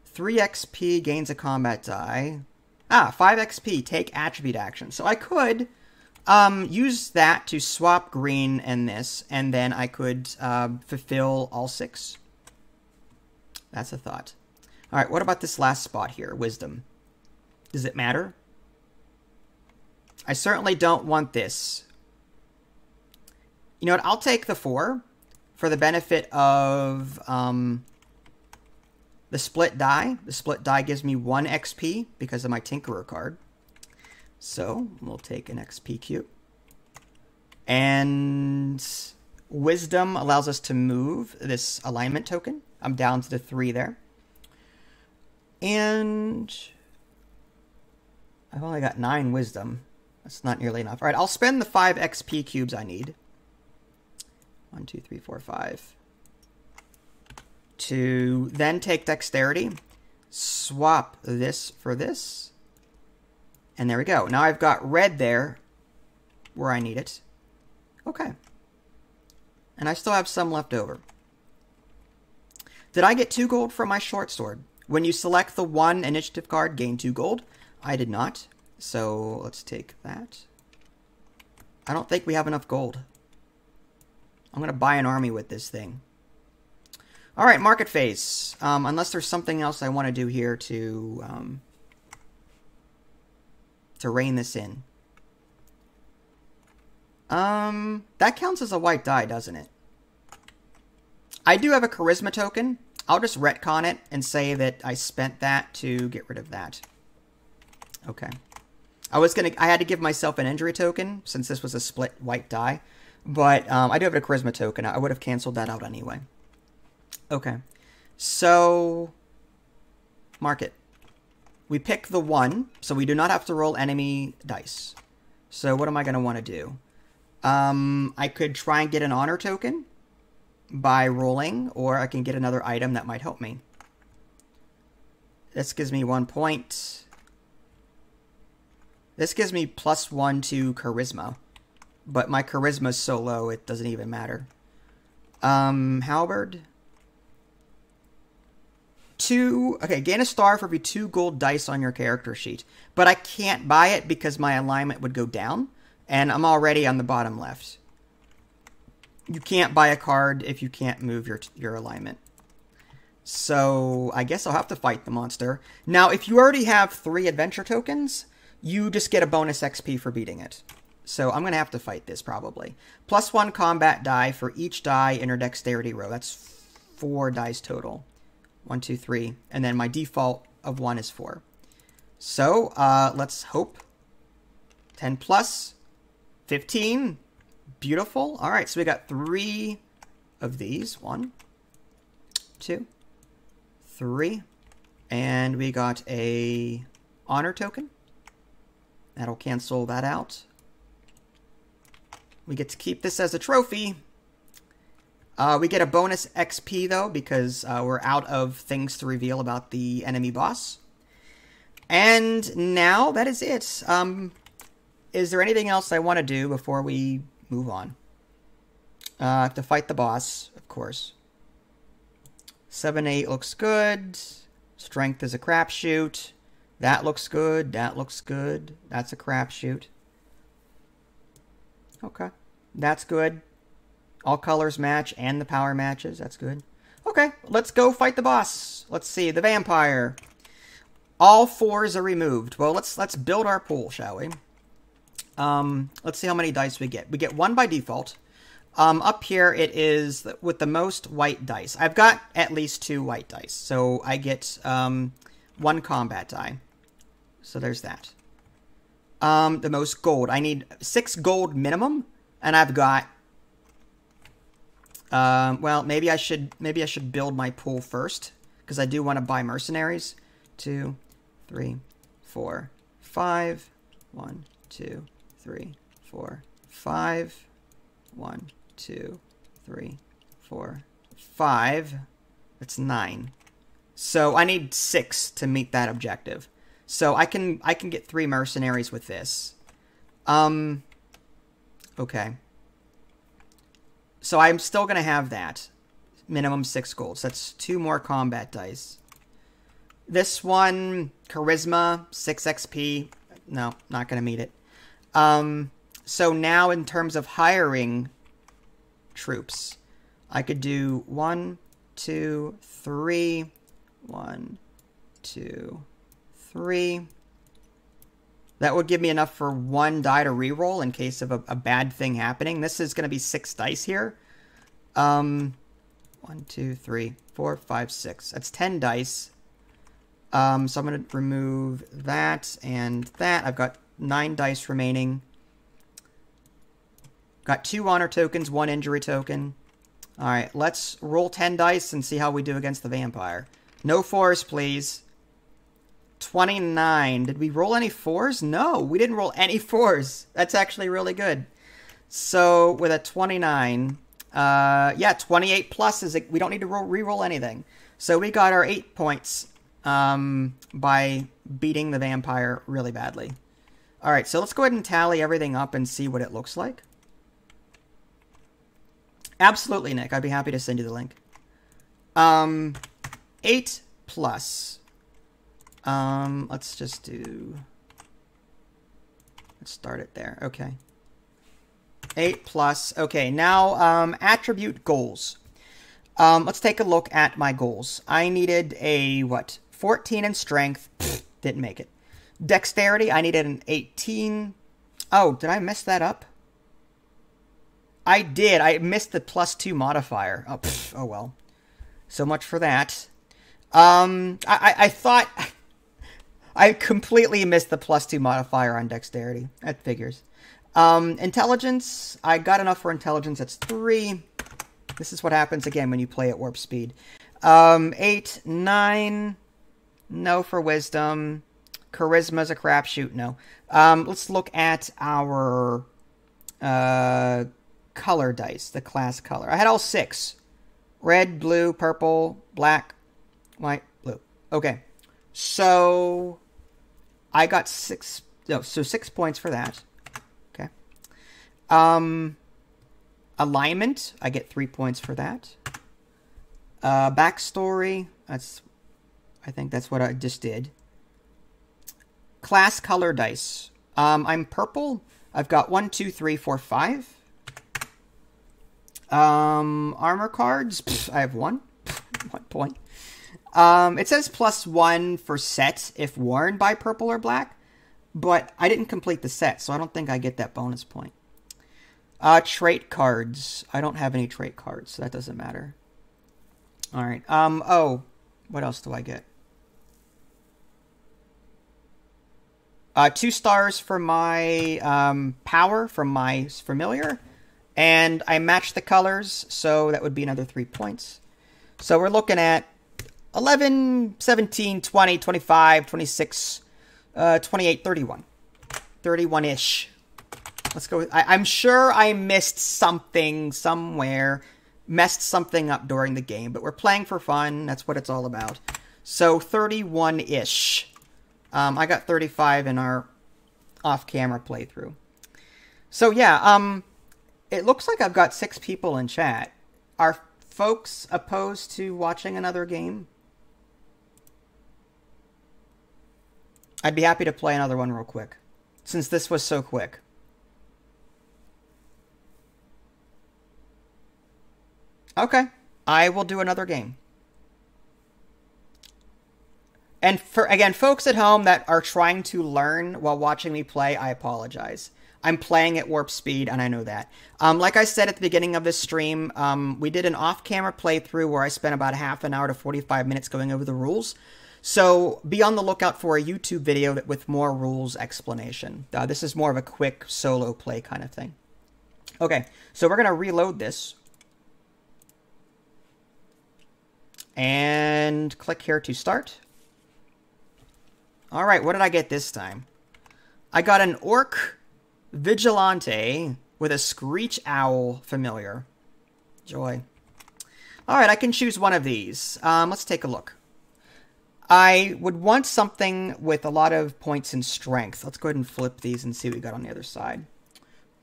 A: 3 XP gains a combat die. 5 XP, take attribute action. So I could use that to swap green and this, and then I could fulfill all 6. That's a thought. Alright, what about this last spot here? Wisdom. Does it matter? I certainly don't want this. You know what? I'll take the 4 for the benefit of the split die. The split die gives me 1 XP because of my Tinkerer card. So we'll take an XP cube. And Wisdom allows us to move this alignment token. I'm down to the 3 there. And I've only got 9 Wisdom. That's not nearly enough. All right, I'll spend the 5 XP cubes I need. 1, 2, 3, 4, 5. To then take Dexterity, swap this for this, and there we go. Now I've got red there where I need it. Okay. And I still have some left over. Did I get 2 gold from my short sword? When you select the 1 initiative card, gain 2 gold. I did not. So let's take that. I don't think we have enough gold. I'm going to buy an army with this thing. Alright, market phase. Unless there's something else I want to do here to rein this in. That counts as a white die, doesn't it? I do have a charisma token. I'll just retcon it and say that I spent that to get rid of that. Okay. I had to give myself an injury token since this was a split white die, but I do have a charisma token. I would have canceled that out anyway. Okay. So, mark it. We pick the 1, so we do not have to roll enemy dice. So what am I going to want to do? I could try and get an honor token by rolling, or I can get another item that might help me. This gives me 1 point. This gives me +1 to charisma, but my charisma is so low it doesn't even matter. Halberd. 2. Okay, gain a star for every 2 gold dice on your character sheet, but I can't buy it because my alignment would go down, and I'm already on the bottom left. You can't buy a card if you can't move your alignment. So I guess I'll have to fight the monster. Now, if you already have 3 adventure tokens, you just get a bonus XP for beating it. So I'm going to have to fight this probably. +1 combat die for each die in your dexterity row. That's 4 dice total. 1, 2, 3. And then my default of 1 is 4. So let's hope. 10 plus. 15. Beautiful. All right, so we got 3 of these. 1, 2, 3. And we got a honor token. That'll cancel that out. We get to keep this as a trophy. We get a bonus XP, though, because we're out of things to reveal about the enemy boss. And now that is it. Is there anything else I want to do before we move on? To fight the boss, of course. 7-8 looks good. Strength is a crapshoot. That looks good. That looks good. That's a crapshoot. Okay. That's good. All colors match and the power matches. That's good. Okay. Let's go fight the boss. Let's see. The vampire. All 4s are removed. Well, let's build our pool, shall we? Let's see how many dice we get. We get 1 by default. Up here it is with the most white dice. I've got at least 2 white dice. So I get 1 combat die. So there's that. The most gold. I need 6 gold minimum, and I've got. Well, maybe I should build my pool first because I do want to buy mercenaries. 2, 3, 4, 5. 1, 2, 3, 4, 5. 1, 2, 3, 4, 5. That's 9. So I need 6 to meet that objective. So I can get 3 mercenaries with this. Okay. So I'm still going to have that. Minimum 6 gold. So that's 2 more combat dice. This one, charisma, 6 XP. No, not going to meet it. So now in terms of hiring troops, I could do 1, 2, 3. 1, 2, 3. That would give me enough for 1 die to reroll in case of a bad thing happening. This is going to be 6 dice here. 1, 2, 3, 4, 5, 6. That's 10 dice. So I'm going to remove that and that. I've got 9 dice remaining. Got 2 honor tokens, 1 injury token. All right, let's roll 10 dice and see how we do against the vampire. No 4s, please. 29. Did we roll any 4s? No, we didn't roll any 4s. That's actually really good. So with a 29, yeah, 28 plus is we don't need to re-roll anything. So we got our 8 points by beating the vampire really badly. All right, so let's go ahead and tally everything up and see what it looks like. Absolutely, Nick. I'd be happy to send you the link. 8 plus. Let's just do. Let's start it there. Okay. 8 plus. Okay, now attribute goals. Let's take a look at my goals. I needed a, 14 in strength. Pfft, didn't make it. Dexterity, I needed an 18. Oh, did I mess that up? I did. I missed the +2 modifier. Oh, well. So much for that. I thought I completely missed the +2 modifier on dexterity. That figures. Intelligence, I got enough for intelligence. That's 3. This is what happens again when you play at warp speed. 8, 9, no for wisdom. Charisma's a crapshoot, no. Let's look at our color dice, the class color. I had all 6. Red, blue, purple, black, white, blue. Okay. So I got 6. No, so 6 points for that. Okay. Alignment, I get 3 points for that. Backstory, I think that's what I just did. Class color dice. I'm purple. I've got 1, 2, 3, 4, 5. Armor cards, I have 1. 1 point. It says +1 for set if worn by purple or black, but I didn't complete the set, so I don't think I get that bonus point. Trait cards. I don't have any trait cards, so that doesn't matter. All right. Oh, what else do I get? 2 stars for my power from my familiar. And I match the colors, so that would be another 3 points. So we're looking at 11, 17, 20, 25, 26, 28, 31. 31-ish. Let's go with... I'm sure I missed something somewhere. Messed something up during the game, but we're playing for fun. That's what it's all about. So 31-ish. I got 35 in our off-camera playthrough. So yeah, it looks like I've got 6 people in chat. Are folks opposed to watching another game? I'd be happy to play another one real quick, since this was so quick. Okay, I will do another game. And for, again, folks at home that are trying to learn while watching me play, I apologize. I'm playing at warp speed, and I know that. Like I said at the beginning of this stream, we did an off-camera playthrough where I spent about half an hour to 45 minutes going over the rules. So be on the lookout for a YouTube video with more rules explanation. This is more of a quick solo play kind of thing. Okay, so we're going to reload this. And click here to start. All right, what did I get this time? I got an Orc Vigilante with a Screech Owl familiar. Joy. All right, I can choose one of these. Let's take a look. I would want something with a lot of points in strength. Let's go ahead and flip these and see what we got on the other side.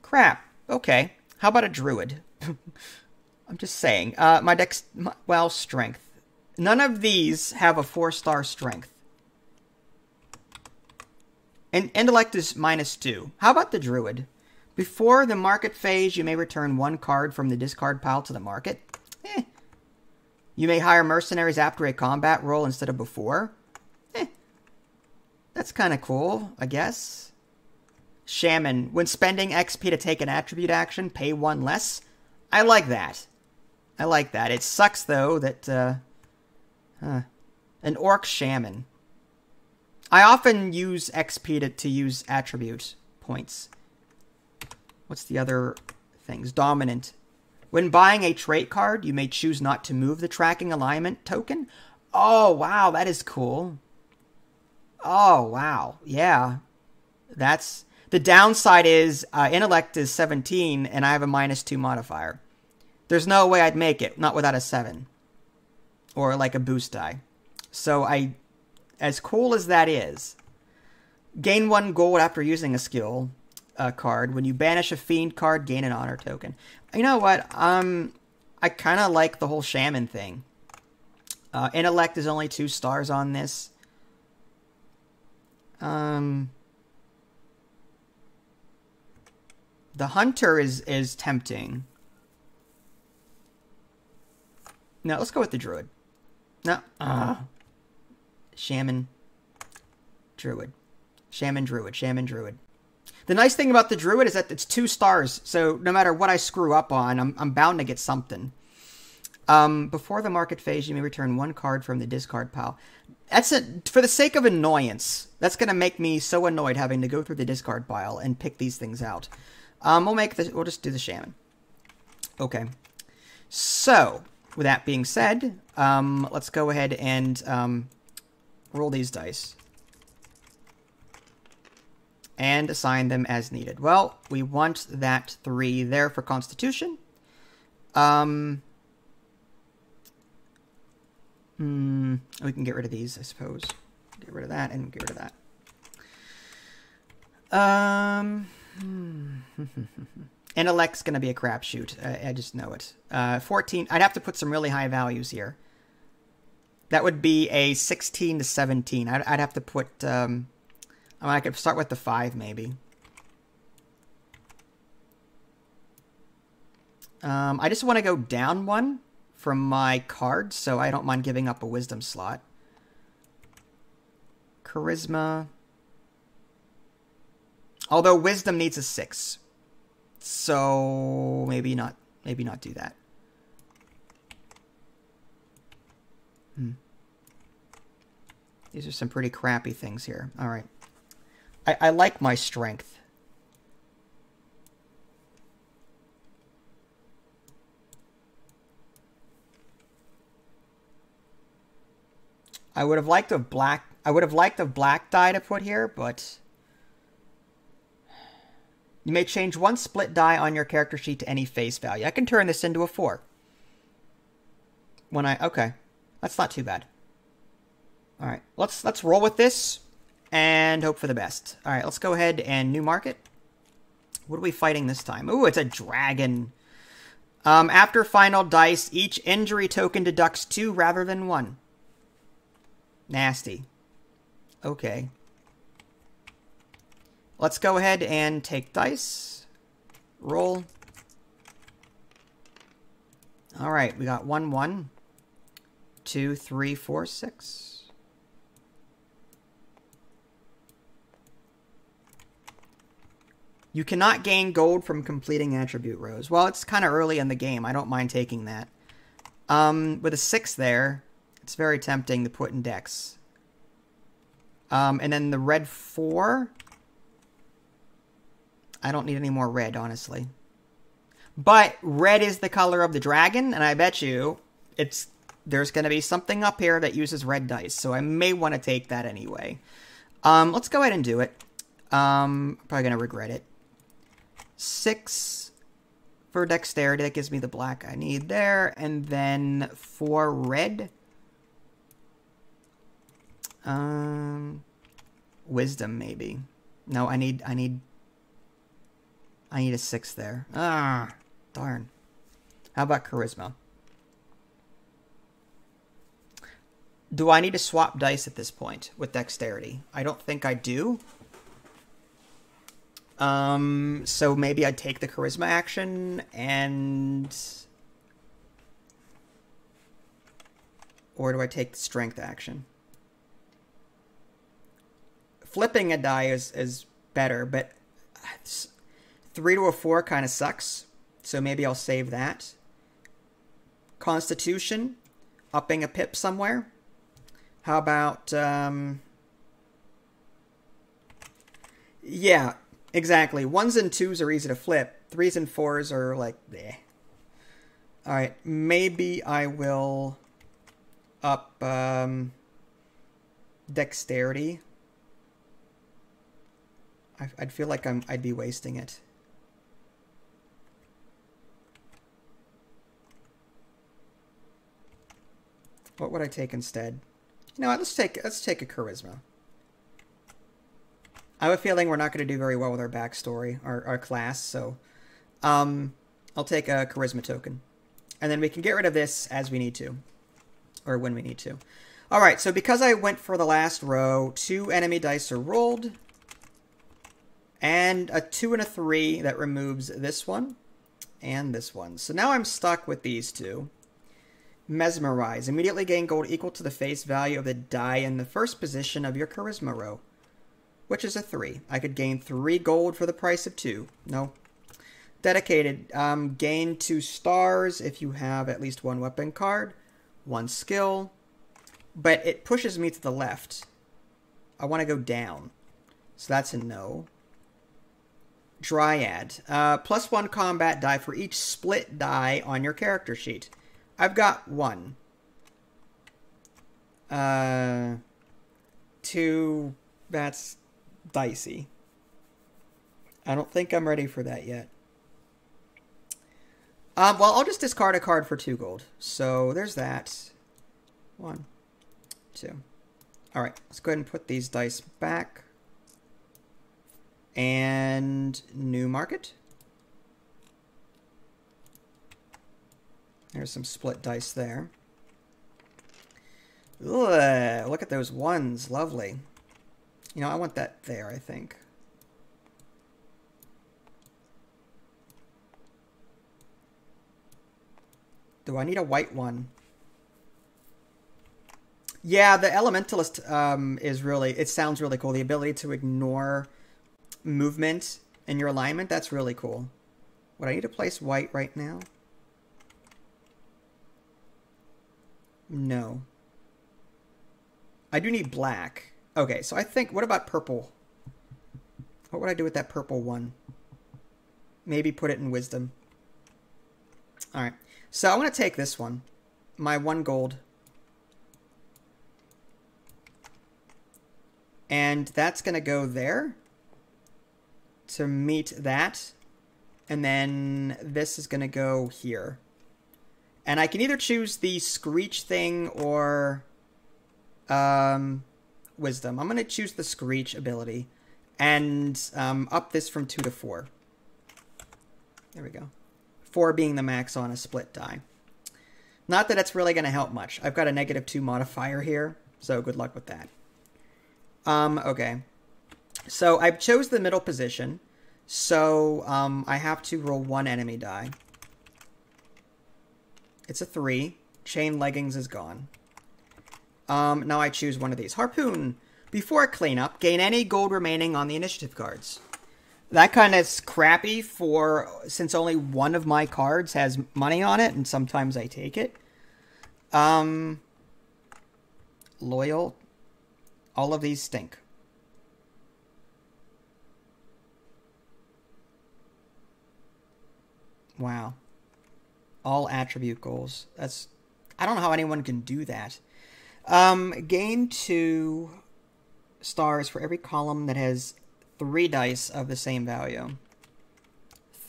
A: Crap. Okay. How about a Druid? I'm just saying. Well, strength. None of these have a 4-star strength. And intellect is -2. How about the Druid? Before the market phase, you may return 1 card from the discard pile to the market. You may hire mercenaries after a combat roll instead of before. That's kind of cool, I guess. Shaman. When spending XP to take an attribute action, pay 1 less. I like that. I like that. It sucks, though, that... an Orc Shaman. I often use XP to use attribute points. What's the other things? Dominant. When buying a trait card, you may choose not to move the tracking alignment token. Oh, wow, that is cool. Oh, wow. Yeah. That's... The downside is intellect is 17, and I have a -2 modifier. There's no way I'd make it, not without a 7. Or like a boost die. So as cool as that is, gain 1 gold after using a skill card. When you banish a fiend card, gain an honor token. You know what? I kind of like the whole shaman thing. Intellect is only 2 stars on this. The hunter is tempting. No, let's go with the druid. No. Shaman. Druid. Shaman druid. Shaman druid. The nice thing about the druid is that it's 2 stars, so no matter what I screw up on, I'm bound to get something. Before the market phase, you may return 1 card from the discard pile. For the sake of annoyance. That's going to make me so annoyed having to go through the discard pile and pick these things out. We'll just do the shaman. Okay. So, with that being said, let's go ahead and roll these dice. And assign them as needed. Well, we want that 3 there for Constitution. We can get rid of these, I suppose. Get rid of that and get rid of that. Intellect's going to be a crapshoot. I just know it. 14. I'd have to put some really high values here. That would be a 16 to 17. I'd have to put... I could start with the 5, maybe. I just want to go down 1 from my cards, so I don't mind giving up a wisdom slot. Charisma. Although wisdom needs a 6. So maybe not do that. These are some pretty crappy things here. All right. I like my strength. I would have liked a black die to put here, but you may change 1 split die on your character sheet to any face value. I can turn this into a 4. Okay. That's not too bad. All right. Let's roll with this and hope for the best. All right, let's go ahead and new market. What are we fighting this time? Ooh, it's a dragon. After final dice, each injury token deducts 2 rather than 1. Nasty. Okay. Let's go ahead and take dice. Roll. All right, we got 1, 1, 2, 3, 4, 6. You cannot gain gold from completing attribute rows. Well, it's kind of early in the game. I don't mind taking that. With a 6 there, it's very tempting to put in Dex. And then the red 4. I don't need any more red, honestly. But red is the color of the dragon, and I bet you there's going to be something up here that uses red dice. So I may want to take that anyway. Let's go ahead and do it. Probably going to regret it. 6 for dexterity. That gives me the black I need there. And then 4 red. Wisdom, maybe. No, I need a 6 there. Ah, darn. How about charisma? Do I need to swap dice at this point with dexterity? I don't think I do. So maybe I'd take the charisma action and... Or do I take the strength action? Flipping a die is better, but 3 to a 4 kind of sucks. So maybe I'll save that. Constitution, upping a pip somewhere. How about, yeah, exactly. 1s and 2s are easy to flip. 3s and 4s are like, bleh. Alright, maybe I will up, dexterity. I'd feel like I'd be wasting it. What would I take instead? You know what, let's take a charisma. I have a feeling we're not going to do very well with our backstory, our class, so I'll take a charisma token. And then we can get rid of this as we need to. Or when we need to. Alright, so because I went for the last row, 2 enemy dice are rolled. And a 2 and a 3 that removes this one and this one. So now I'm stuck with these 2. Mesmerize. Immediately gain gold equal to the face value of the die in the first position of your charisma row, which is a 3. I could gain 3 gold for the price of 2. No. Dedicated. Gain 2 stars if you have at least 1 weapon card, 1 skill. But it pushes me to the left. I want to go down. So that's a no. Dryad. +1 combat die for each split die on your character sheet. I've got 1. 2. That's dicey. I don't think I'm ready for that yet. Well, I'll just discard a card for 2 gold. So there's that. 1, 2. All right, let's go ahead and put these dice back. And new market. There's some split dice there. Ugh, look at those ones. Lovely. You know, I want that there, I think. Do I need a white one? Yeah, the Elementalist is really... It sounds really cool. The ability to ignore movement in your alignment, that's really cool. Would I need to place white right now? No. I do need black. Okay, so I think... What about purple? What would I do with that purple one? Maybe put it in Wisdom. Alright. So I'm going to take this one. My 1 gold. And that's going to go there. To meet that. And then this is going to go here. And I can either choose the Screech thing or Wisdom. I'm going to choose the Screech ability. And up this from 2 to 4. There we go. 4 being the max on a split die. Not that it's really going to help much. I've got a -2 modifier here. So good luck with that. Okay. So I chose the middle position. So I have to roll 1 enemy die. It's a 3. Chain leggings is gone. Now I choose one of these. Harpoon. Before cleanup, gain any gold remaining on the initiative cards. That kind of is crappy since only one of my cards has money on it, and sometimes I take it. Loyal. All of these stink. Wow. All attribute goals. I don't know how anyone can do that. Gain 2 stars for every column that has 3 dice of the same value.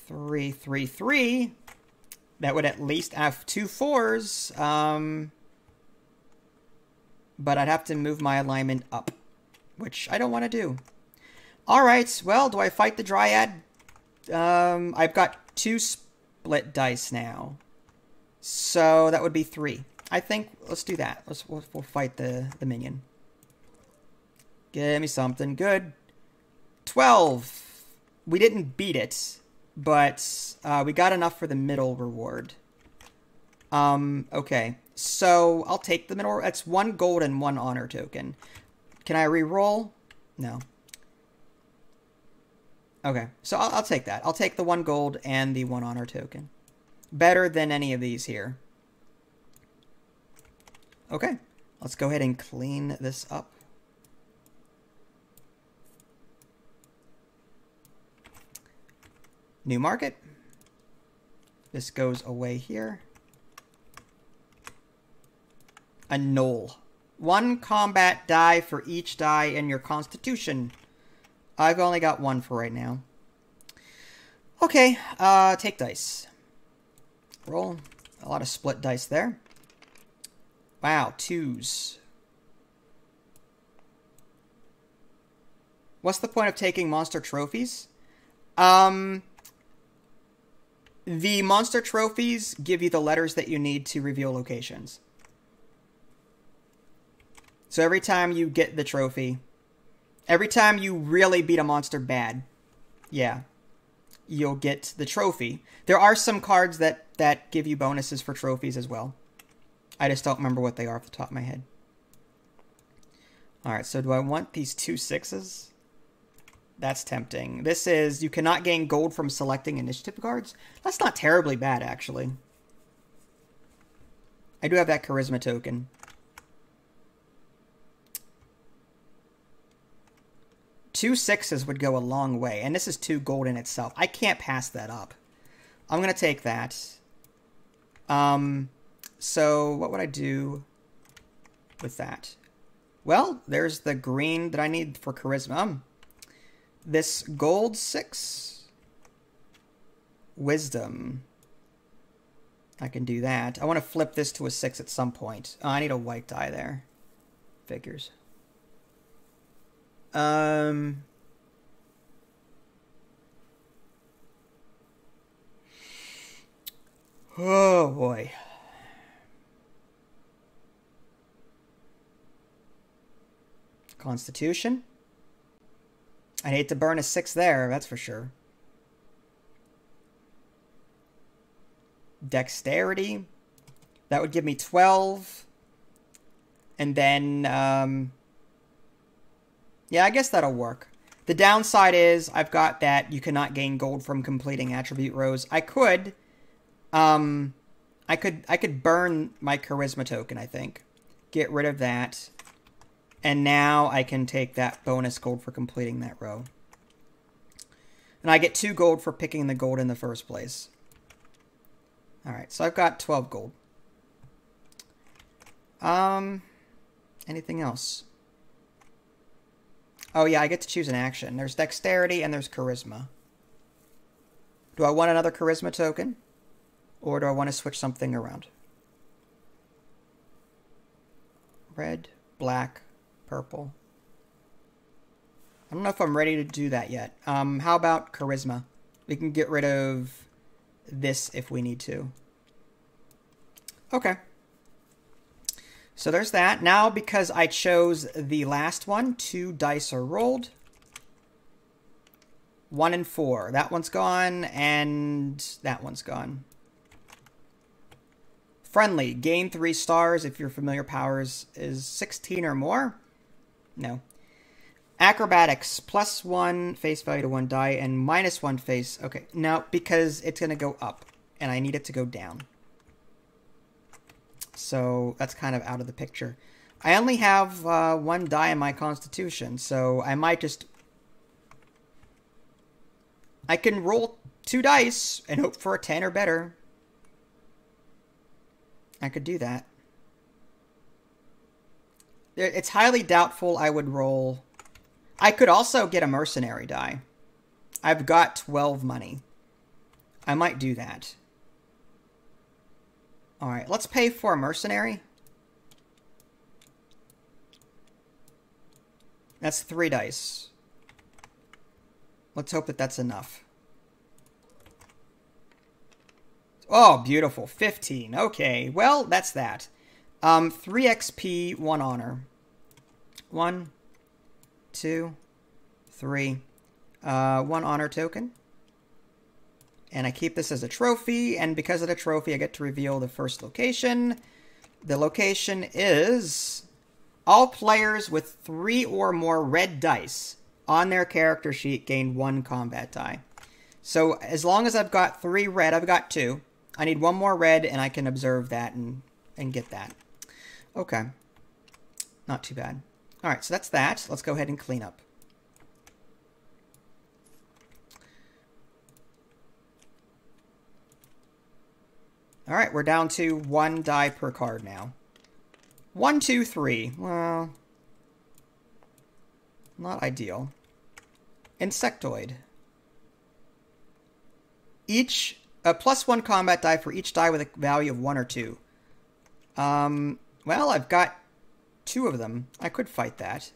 A: 3, 3, 3. That would at least have 2 4s. But I'd have to move my alignment up, which I don't want to do. All right. Well, do I fight the Dryad? I've got 2 split dice now. So that would be 3. I think let's do that. We'll fight the minion. Give me something good. 12. We didn't beat it, but we got enough for the middle reward. Okay. So I'll take the middle. That's 1 gold and 1 honor token. Can I re-roll? No. Okay. So I'll take that. I'll take the 1 gold and the 1 honor token. Better than any of these here. Okay. Let's go ahead and clean this up. New market. This goes away here. A knoll. 1 combat die for each die in your constitution. I've only got 1 for right now. Okay, take dice. Roll. A lot of split dice there. Wow, 2s. What's the point of taking monster trophies? The monster trophies give you the letters that you need to reveal locations. So every time you get the trophy, every time you really beat a monster bad, yeah, you'll get the trophy. There are some cards that give you bonuses for trophies as well. I just don't remember what they are off the top of my head. Alright, so do I want these 2 6s? That's tempting. This is, you cannot gain gold from selecting initiative cards. That's not terribly bad, actually. I do have that charisma token. Two sixes would go a long way, and this is 2 gold in itself. I can't pass that up. I'm going to take that. So what would I do with that? Well, there's the green that I need for charisma. This gold 6. Wisdom. I can do that. I want to flip this to a 6 at some point. Oh, I need a white die there. Figures. Oh boy. Constitution. I'd hate to burn a 6 there, that's for sure. Dexterity. That would give me 12. And then, yeah, I guess that'll work. The downside is I've got that you cannot gain gold from completing attribute rows. I could burn my charisma token, I think. Get rid of that. And now I can take that bonus gold for completing that row. And I get 2 gold for picking the gold in the first place. Alright, so I've got 12 gold. Anything else? Oh yeah, I get to choose an action. There's dexterity and there's charisma. Do I want another charisma token? Or do I want to switch something around? Red, black, purple. I don't know if I'm ready to do that yet. How about charisma? We can get rid of this if we need to. Okay. So there's that. Now, because I chose the last one, 2 dice are rolled. 1 and 4. That one's gone, and that one's gone. Friendly. Gain 3 stars if your familiar powers is 16 or more. No. Acrobatics. +1 face value to 1 die, and -1 face. Okay. No, because it's going to go up, and I need it to go down. So that's kind of out of the picture. I only have 1 die in my constitution, so I might just... I can roll 2 dice and hope for a 10 or better. I could do that. It's highly doubtful I would roll... I could also get a mercenary die. I've got 12 money. I might do that. Alright, let's pay for a mercenary. That's 3 dice. Let's hope that that's enough. Oh, beautiful. 15. Okay, well, that's that. 3 XP, 1 honor. 1, 2, 3. 1 honor token. And I keep this as a trophy, and because of the trophy, I get to reveal the first location. The location is all players with 3 or more red dice on their character sheet gain 1 combat die. So as long as I've got 3 red, I've got 2. I need 1 more red, and I can observe that and get that. Okay. Not too bad. All right, so that's that. Let's go ahead and clean up. All right, we're down to 1 die per card now. 1, 2, 3. Well, not ideal. Insectoid. Each +1 combat die for each die with a value of 1 or 2. Well, I've got 2 of them. I could fight that.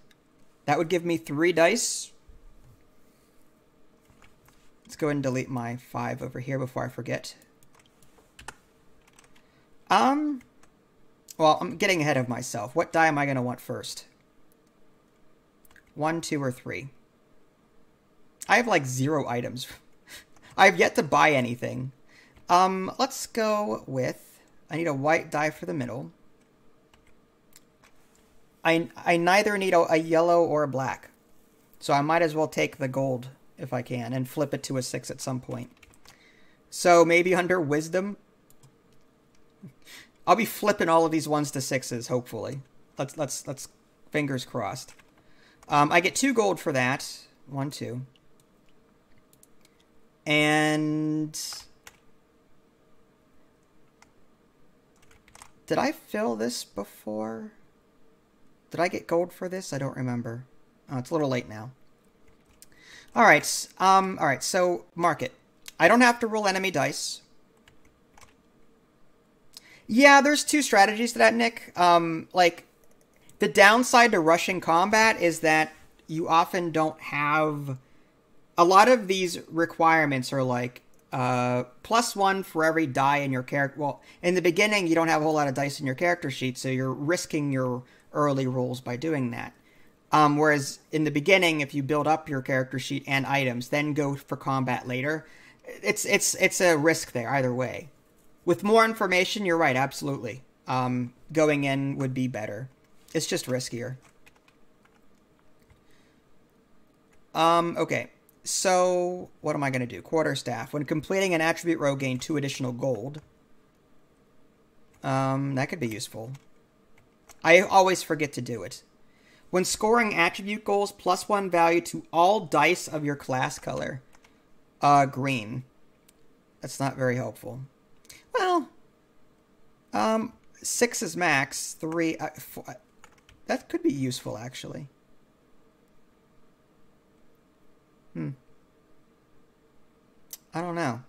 A: That would give me 3 dice. Let's go ahead and delete my 5 over here before I forget. Well, I'm getting ahead of myself. What die am I going to want first? 1, 2, or 3? I have like 0 items. I've yet to buy anything. Let's go with... I need a white die for the middle. I neither need a yellow or a black. So I might as well take the gold if I can and flip it to a 6 at some point. So maybe under wisdom, I'll be flipping all of these 1s to 6s, hopefully. Let's fingers crossed. I get 2 gold for that. 1, 2. And did I fill this before? Did I get gold for this? I don't remember. Oh, it's a little late now. All right, so market. I don't have to roll enemy dice. Yeah, there's 2 strategies to that, Nick. Like, the downside to rushing combat is that you often don't have... A lot of these requirements are like, +1 for every die in your character. Well, in the beginning, you don't have a whole lot of dice in your character sheet, so you're risking your early rolls by doing that. Whereas in the beginning, if you build up your character sheet and items, then go for combat later, it's a risk there either way. With more information, you're right, absolutely. Going in would be better. It's just riskier. Okay, so what am I going to do? Quarterstaff. When completing an attribute row, gain 2 additional gold. That could be useful. I always forget to do it. When scoring attribute goals, +1 value to all dice of your class color. Green. That's not very helpful. Well, 6 is max. 3, 4, that could be useful, actually. I don't know.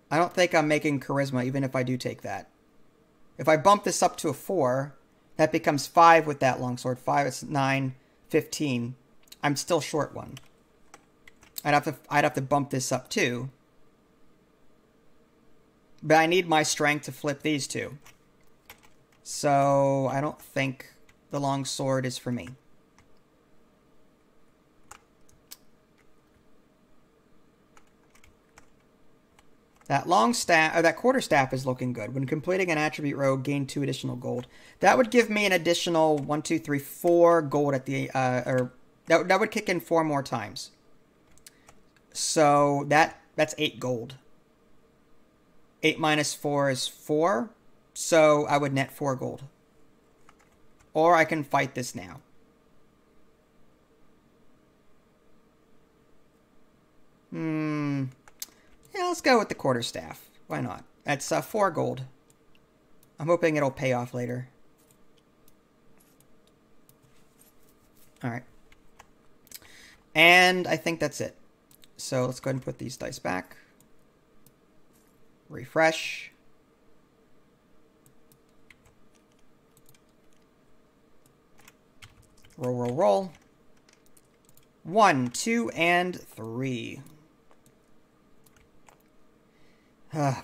A: I don't think I'm making charisma, even if I do take that. If I bump this up to a 4, that becomes 5 with that longsword. 5 is 9, 15. I'm still short 1. I'd have to bump this up too. But I need my strength to flip these 2. So I don't think the longsword is for me. That long staff, or that quarterstaff is looking good. When completing an attribute row, gain 2 additional gold. That would give me an additional 1, 2, 3, 4 gold at the, or that would kick in 4 more times. So that's 8 gold. 8 minus 4 is 4. So I would net 4 gold. Or I can fight this now. Yeah, let's go with the quarterstaff. Why not? That's 4 gold. I'm hoping it'll pay off later. Alright. And I think that's it. So let's go ahead and put these dice back. Refresh. Roll, roll, roll. 1, 2, and 3.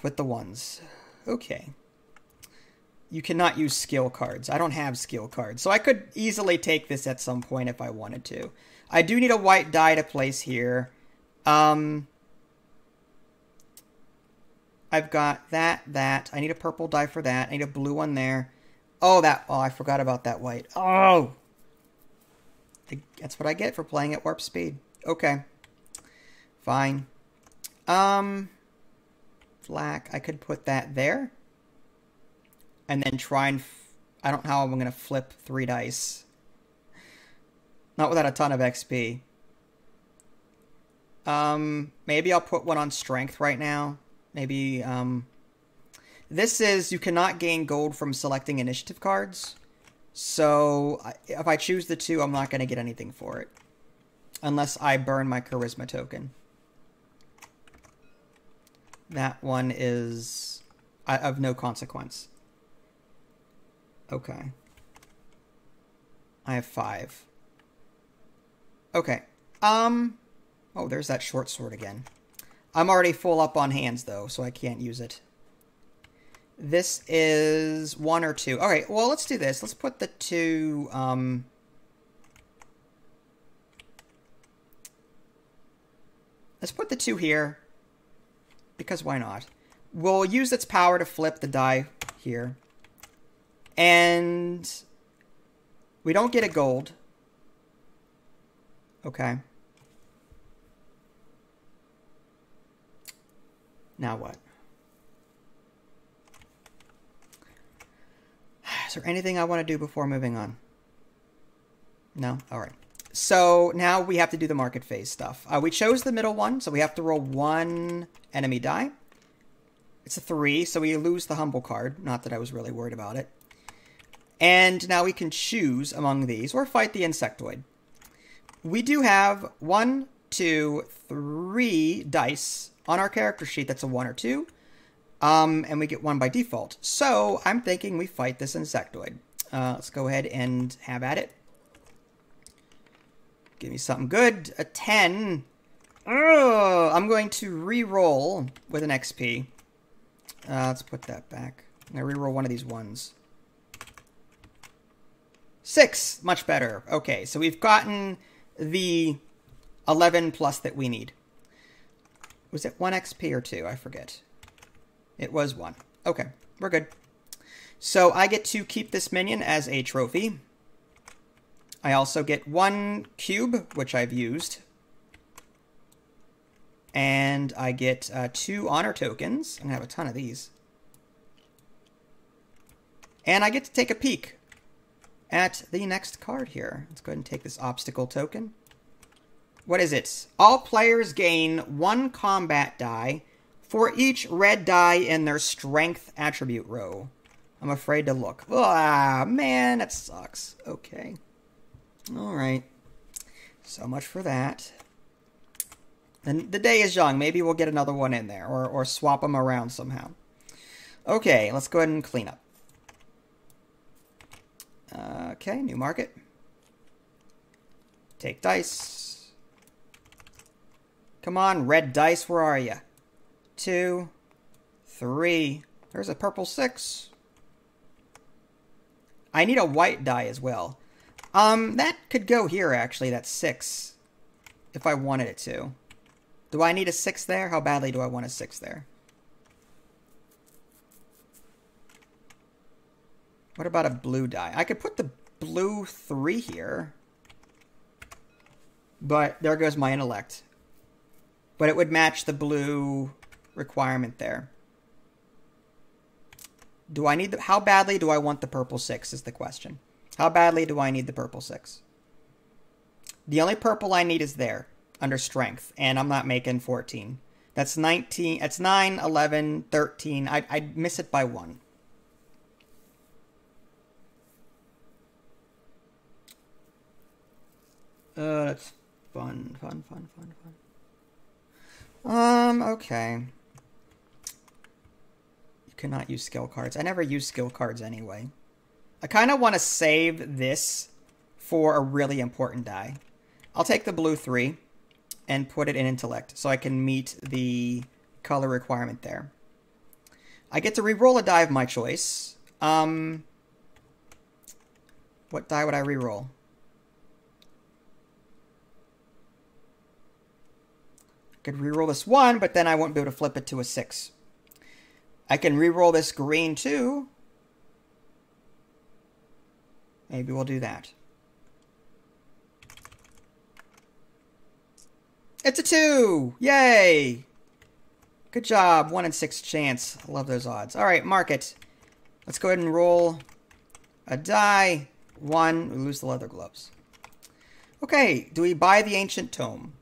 A: With the 1s. Okay. You cannot use skill cards. I don't have skill cards. So I could easily take this at some point if I wanted to. I do need a white die to place here. I've got that. I need a purple die for that. I need a blue one there. Oh, I forgot about that white. Oh! That's what I get for playing at warp speed. Okay. Fine. Black. I could put that there. And then try and... I don't know how I'm going to flip 3 dice. Not without a ton of XP. Maybe I'll put one on strength right now. Maybe, This is... You cannot gain gold from selecting initiative cards. So, if I choose the 2, I'm not going to get anything for it. Unless I burn my charisma token. That one is of no consequence. Okay. I have 5. Okay. Oh, there's that short sword again. I'm already full up on hands, though, so I can't use it. This is 1 or 2. Okay, well, let's do this. Let's put the 2... Let's put the 2 here. Because why not? We'll use its power to flip the die here. And... we don't get a gold. Okay. Now what? Is there anything I want to do before moving on? No? All right. So now we have to do the market phase stuff. We chose the middle one, so we have to roll one enemy die. It's a 3, so we lose the humble card. Not that I was really worried about it. And now we can choose among these, or fight the insectoid. We do have 1, 2, 3 dice on our character sheet. That's a 1 or 2. And we get 1 by default. So I'm thinking we fight this insectoid. Let's go ahead and have at it. Give me something good. A 10. Oh, I'm going to re-roll with an XP. Let's put that back. I'm going to re-roll one of these ones. 6. Much better. Okay, so we've gotten the 11 plus that we need. Was it 1 XP or 2? I forget. It was 1. Okay, we're good. So I get to keep this minion as a trophy. I also get 1 cube, which I've used. And I get 2 honor tokens. I'm going to have a ton of these. And I get to take a peek at the next card here. Let's go ahead and take this obstacle token. What is it? All players gain 1 combat die for each red die in their strength attribute row. I'm afraid to look. Ah, man, that sucks. Okay. All right. So much for that. And the day is young. Maybe we'll get another one in there or swap them around somehow. Okay, let's go ahead and clean up. Okay, new market. Take dice. Come on, red dice, where are you? 2, 3. There's a purple 6. I need a white die as well. That could go here, actually, that's 6. If I wanted it to. Do I need a 6 there? How badly do I want a 6 there? What about a blue die? I could put the blue 3 here. But there goes my intellect. But it would match the blue requirement there. Do I need the... How badly do I want the purple 6 is the question. How badly do I need the purple 6? The only purple I need is there. Under strength, and I'm not making 14. That's 19. It's 9, 11, 13. I'd miss it by 1. That's fun. Okay. You cannot use skill cards. I never use skill cards anyway. I kind of want to save this for a really important die. I'll take the blue 3. And put it in intellect so I can meet the color requirement there. I get to re-roll a die of my choice. What die would I re-roll? I could re-roll this 1, but then I won't be able to flip it to a 6. I can re-roll this green too. Maybe we'll do that. It's a 2! Yay! Good job. 1 in 6 chance. I love those odds. All right, mark it. Let's go ahead and roll a die. 1. We lose the leather gloves. Okay, do we buy the Ancient Tome?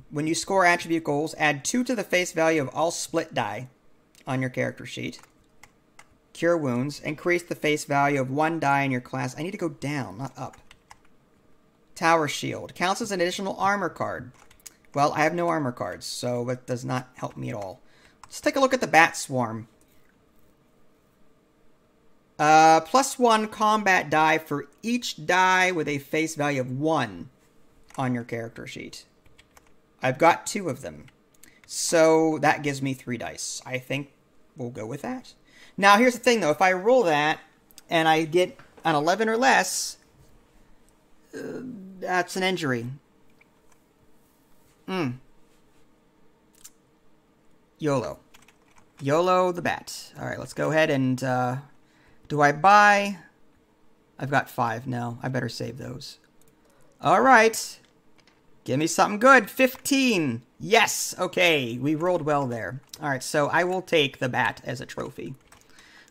A: When you score attribute goals, add 2 to the face value of all split die on your character sheet. Cure wounds. Increase the face value of 1 die in your class. I need to go down, not up. Tower Shield. Counts as an additional armor card. Well, I have no armor cards, so it does not help me at all. Let's take a look at the Bat Swarm. +1 combat die for each die with a face value of 1 on your character sheet. I've got 2 of them. So that gives me 3 dice. I think we'll go with that. Now, here's the thing, though. If I roll that and I get an 11 or less, that's an injury. YOLO. YOLO the bat. All right, let's go ahead and... do I buy? I've got 5 now. I better save those. All right. Give me something good. 15. Yes. Okay. We rolled well there. All right. So I will take the bat as a trophy.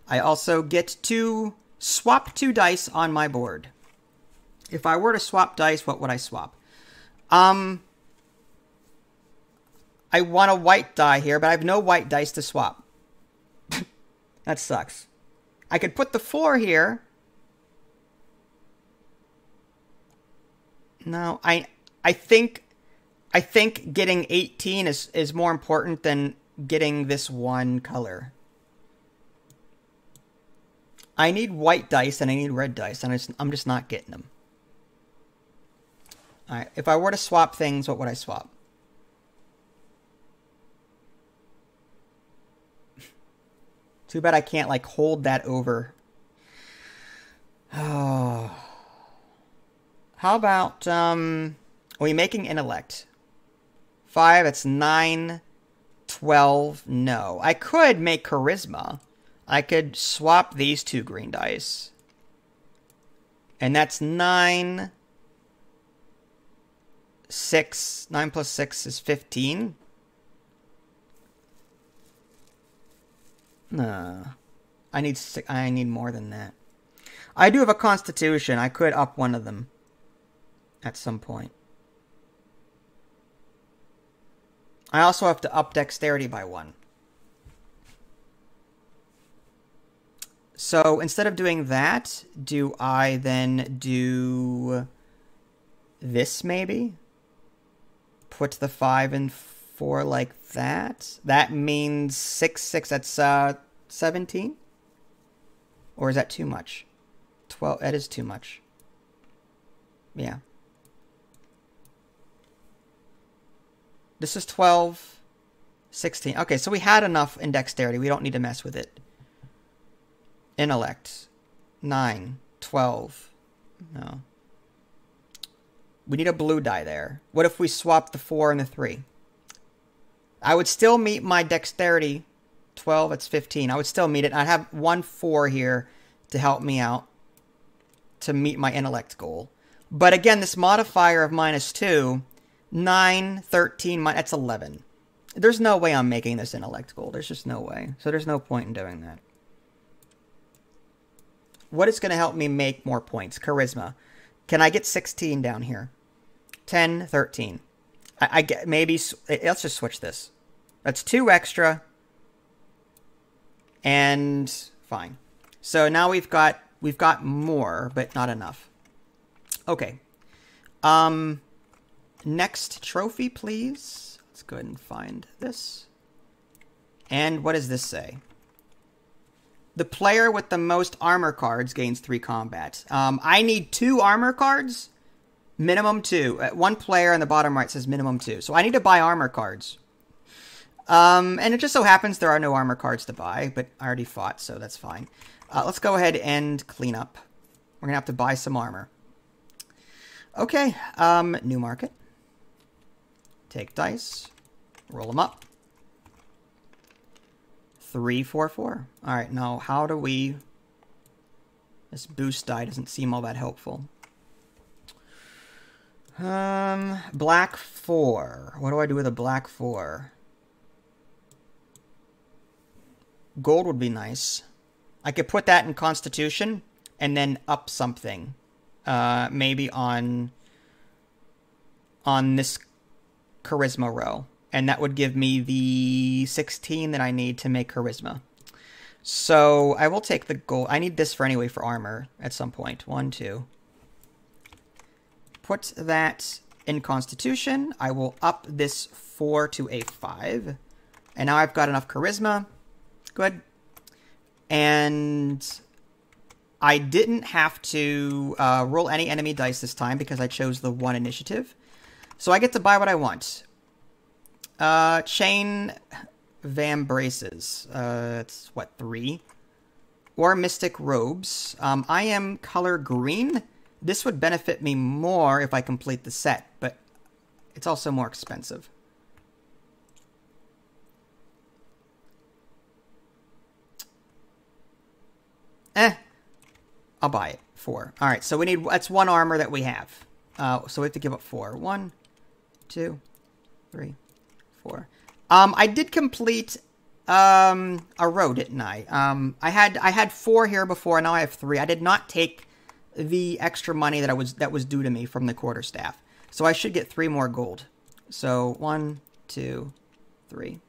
A: I also get to swap 2 dice on my board. If I were to swap dice, what would I swap? I want a white die here, but I have no white dice to swap. That sucks. I could put the 4 here. No, I think getting 18 is more important than getting this one color. I need white dice and I need red dice, and I'm just not getting them. All right, if I were to swap things, what would I swap? Too bad I can't, like, hold that over. Oh. How about, are we making intellect? 5, that's 9, 12, no. I could make charisma. I could swap these 2 green dice. And that's 9, 6, 9 plus 6 is 15. No. I need more than that. I do have a constitution. I could up one of them at some point. I also have to up dexterity by 1. So instead of doing that, do I then do this maybe? Put the 5 and 4 like that? That means 6, 6, that's 17? Or is that too much? 12, that is too much. Yeah. This is 12, 16. Okay, so we had enough in dexterity. We don't need to mess with it. Intellect. 9, 12. No. We need a blue die there. What if we swap the 4 and the 3? I would still meet my dexterity. 12, it's 15. I would still meet it. I'd have 1 4 here to help me out to meet my intellect goal. But again, this modifier of -2, 9, 13, that's 11. There's no way I'm making this intellect goal. There's just no way. So there's no point in doing that. What is going to help me make more points? Charisma. Can I get 16 down here? 10, 13. I get maybe. Let's just switch this. That's 2 extra. And fine. So now we've got more, but not enough. Okay. Next trophy, please. Let's go ahead and find this. And what does this say? The player with the most armor cards gains 3 combat. I need 2 armor cards. Minimum 2. 1 player in the bottom right says minimum 2. So I need to buy armor cards. And it just so happens there are no armor cards to buy, but I already fought, so that's fine. Let's go ahead and clean up. We're going to have to buy some armor. Okay, new market. Take dice. Roll them up. 3, 4, 4. All right, now how do we... This boost die doesn't seem all that helpful. Black 4. What do I do with a black 4? Gold would be nice. I could put that in Constitution and then up something. Maybe on this Charisma row. And that would give me the 16 that I need to make Charisma. So I will take the gold. I need this for anyway for armor at some point. 1, 2. Put that in Constitution. I will up this 4 to a 5. And now I've got enough Charisma. Good. And I didn't have to roll any enemy dice this time because I chose the 1 initiative. So I get to buy what I want. Chain Vambraces. It's what, 3? Or Mystic Robes. I am color green. This would benefit me more if I complete the set, but it's also more expensive. I'll buy it. 4. All right, so we need, that's 1 armor that we have. So we have to give up 4. 1, 2, 3, 4. I did complete a row, didn't I? I had 4 here before, now I have 3. I did not take the extra money that was due to me from the quarterstaff. So I should get 3 more gold. So 1, 2, 3.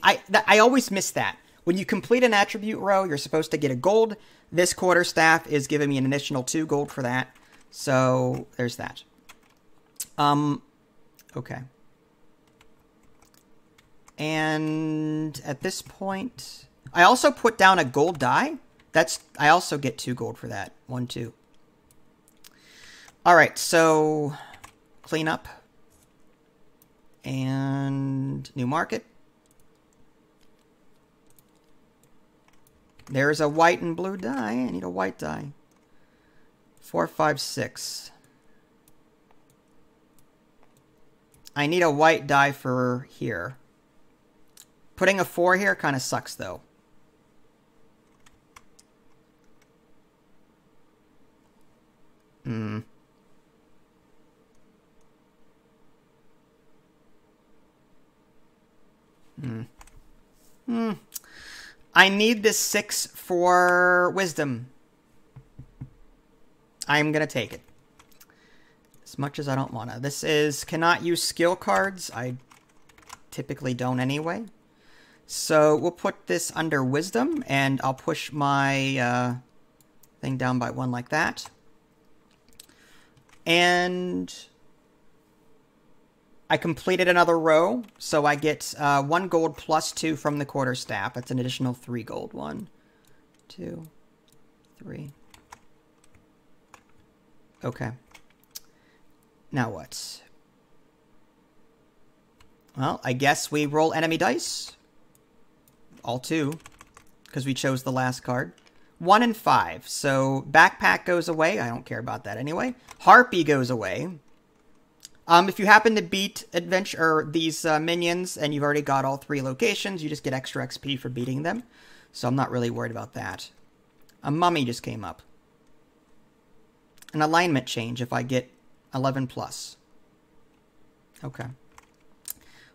A: I always miss that. When you complete an attribute row, you're supposed to get a gold. This quarterstaff is giving me an additional 2 gold for that. So there's that. Okay. And at this point, I also put down a gold die. I also get 2 gold for that. 1, 2. All right, so clean up and new market. There's a white and blue die. I need a white die. 4, 5, 6. I need a white die for here. Putting a 4 here kind of sucks, though. I need this 6 for wisdom. I'm going to take it. As much as I don't want to. This is cannot use skill cards. I typically don't anyway. So we'll put this under wisdom, and I'll push my thing down by 1 like that. And I completed another row, so I get 1 gold plus 2 from the quarterstaff. That's an additional 3 gold. 1, 2, 3. Okay. Now what? Well, I guess we roll enemy dice. All 2, because we chose the last card. 1 and 5. So backpack goes away. I don't care about that anyway. Harpy goes away. If you happen to beat these minions and you've already got all 3 locations, you just get extra XP for beating them. So I'm not really worried about that. A mummy just came up. An alignment change if I get 11 plus. Okay.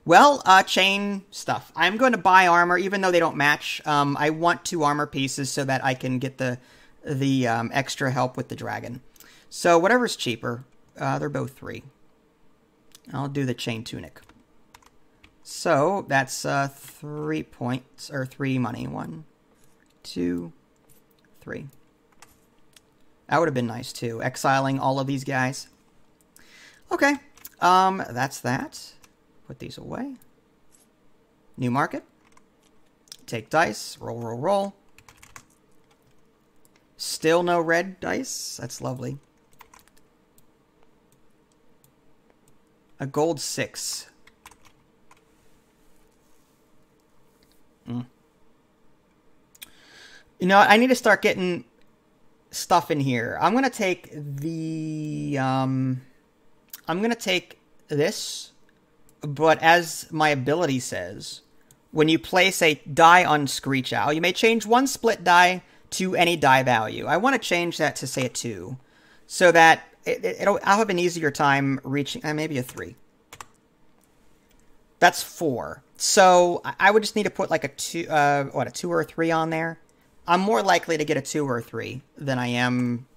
A: Well, chain stuff. I'm going to buy armor, even though they don't match. I want 2 armor pieces so that I can get the extra help with the dragon. So whatever's cheaper. They're both 3. I'll do the chain tunic. So that's 3 points, or 3 money. 1, 2, 3. That would have been nice too, exiling all of these guys. Okay, that's that. Put these away. New market. Take dice. Roll, roll, roll. Still no red dice. That's lovely. A gold 6. You know, I need to start getting stuff in here. I'm going to take the... I'm going to take this, but as my ability says, when you place a die on Screech Owl, you may change 1 split die to any die value. I want to change that to, say, a 2, so that I'll have an easier time reaching... maybe a 3. That's 4. So I would just need to put like a 2, a 2 or a 3 on there. I'm more likely to get a 2 or a 3 than I am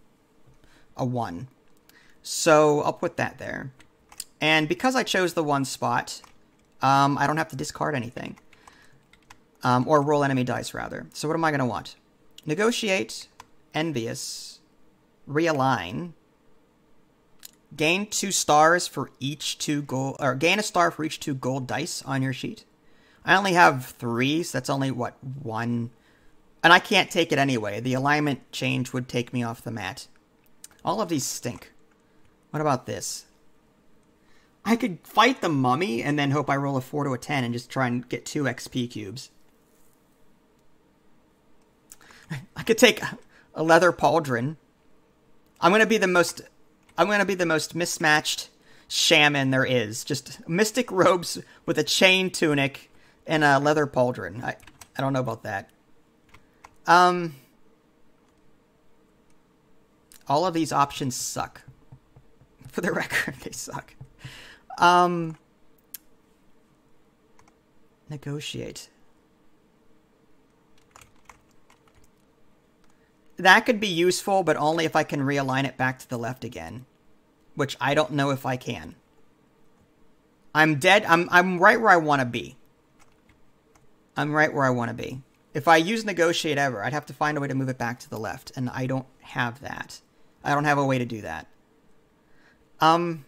A: a 1. So I'll put that there. And because I chose the 1 spot, I don't have to discard anything. Or roll enemy dice, rather. So what am I going to want? Negotiate, Envious, Realign, gain 2 stars for each 2 gold, or gain a star for each 2 gold dice on your sheet. I only have 3, so that's only, what, 1... And I can't take it anyway. The alignment change would take me off the mat. All of these stink. What about this? I could fight the mummy and then hope I roll a 4 to a 10 and just try and get 2 XP cubes. I could take a leather pauldron. I'm gonna be the most mismatched shaman there is. Just mystic robes with a chain tunic and a leather pauldron. I don't know about that. All of these options suck. For the record, they suck. Negotiate. That could be useful, but only if I can realign it back to the left again. Which I don't know if I can. I'm dead. I'm right where I want to be. I'm right where I want to be. If I use negotiate ever, I'd have to find a way to move it back to the left, and I don't have that. I don't have a way to do that. I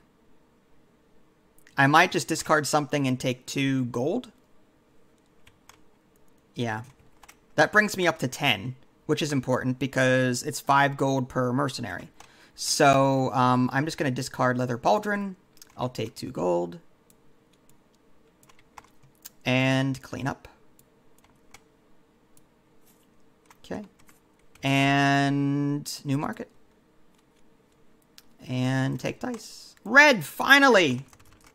A: might just discard something and take 2 gold. Yeah. That brings me up to 10, which is important because it's 5 gold per mercenary. So I'm just going to discard Leather Pauldron. I'll take 2 gold. And clean up. Okay. And new market. And take dice. Red, finally!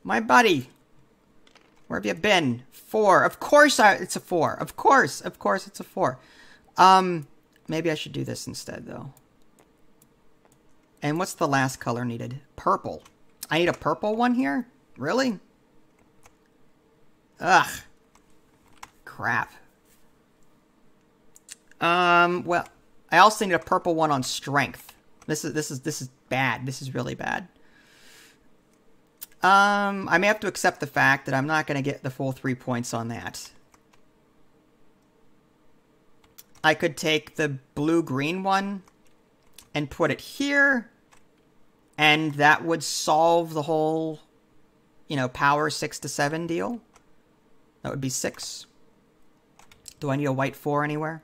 A: My buddy. Where have you been? 4. Of course it's a 4. Of course it's a 4. Maybe I should do this instead, though. And what's the last color needed? Purple. I need a purple one here? Really? Ugh. Crap. Well, I also need a purple one on strength. This is bad. This is really bad. I may have to accept the fact that I'm not going to get the full 3 points on that. I could take the blue-green one and put it here, and that would solve the whole, power 6 to 7 deal. That would be 6. Do I need a white 4 anywhere?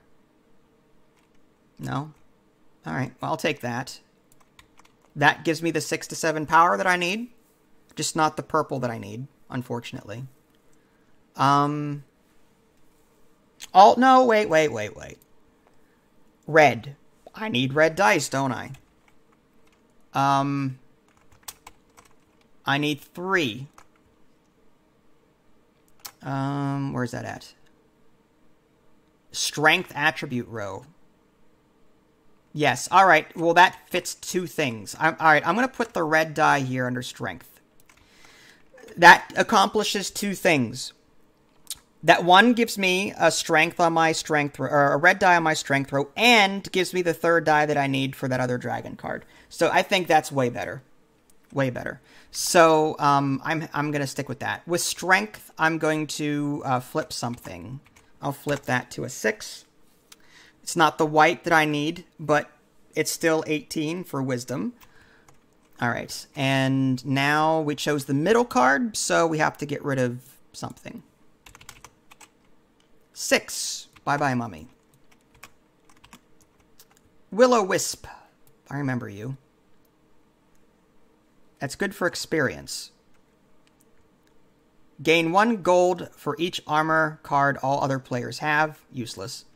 A: No? Alright, well, I'll take that. That gives me the 6 to 7 power that I need. Just not the purple that I need, unfortunately. Oh, no, wait. Red. I need red dice, don't I? I need 3. Where's that at? Strength attribute row. Yes, alright. Well, that fits 2 things. Alright, I'm going to put the red die here under strength. That accomplishes 2 things. That one gives me a strength on my strength, or a red die on my strength row, and gives me the 3rd die that I need for that other dragon card. So I think that's way better. Way better. So I'm going to stick with that. With strength, I'm going to flip something. I'll flip that to a 6. It's not the white that I need, but it's still 18 for wisdom. All right, and now we chose the middle card, so we have to get rid of something. 6. Bye-bye, mummy. Will-O-Wisp. I remember you. That's good for experience. Gain 1 gold for each armor card all other players have. Useless.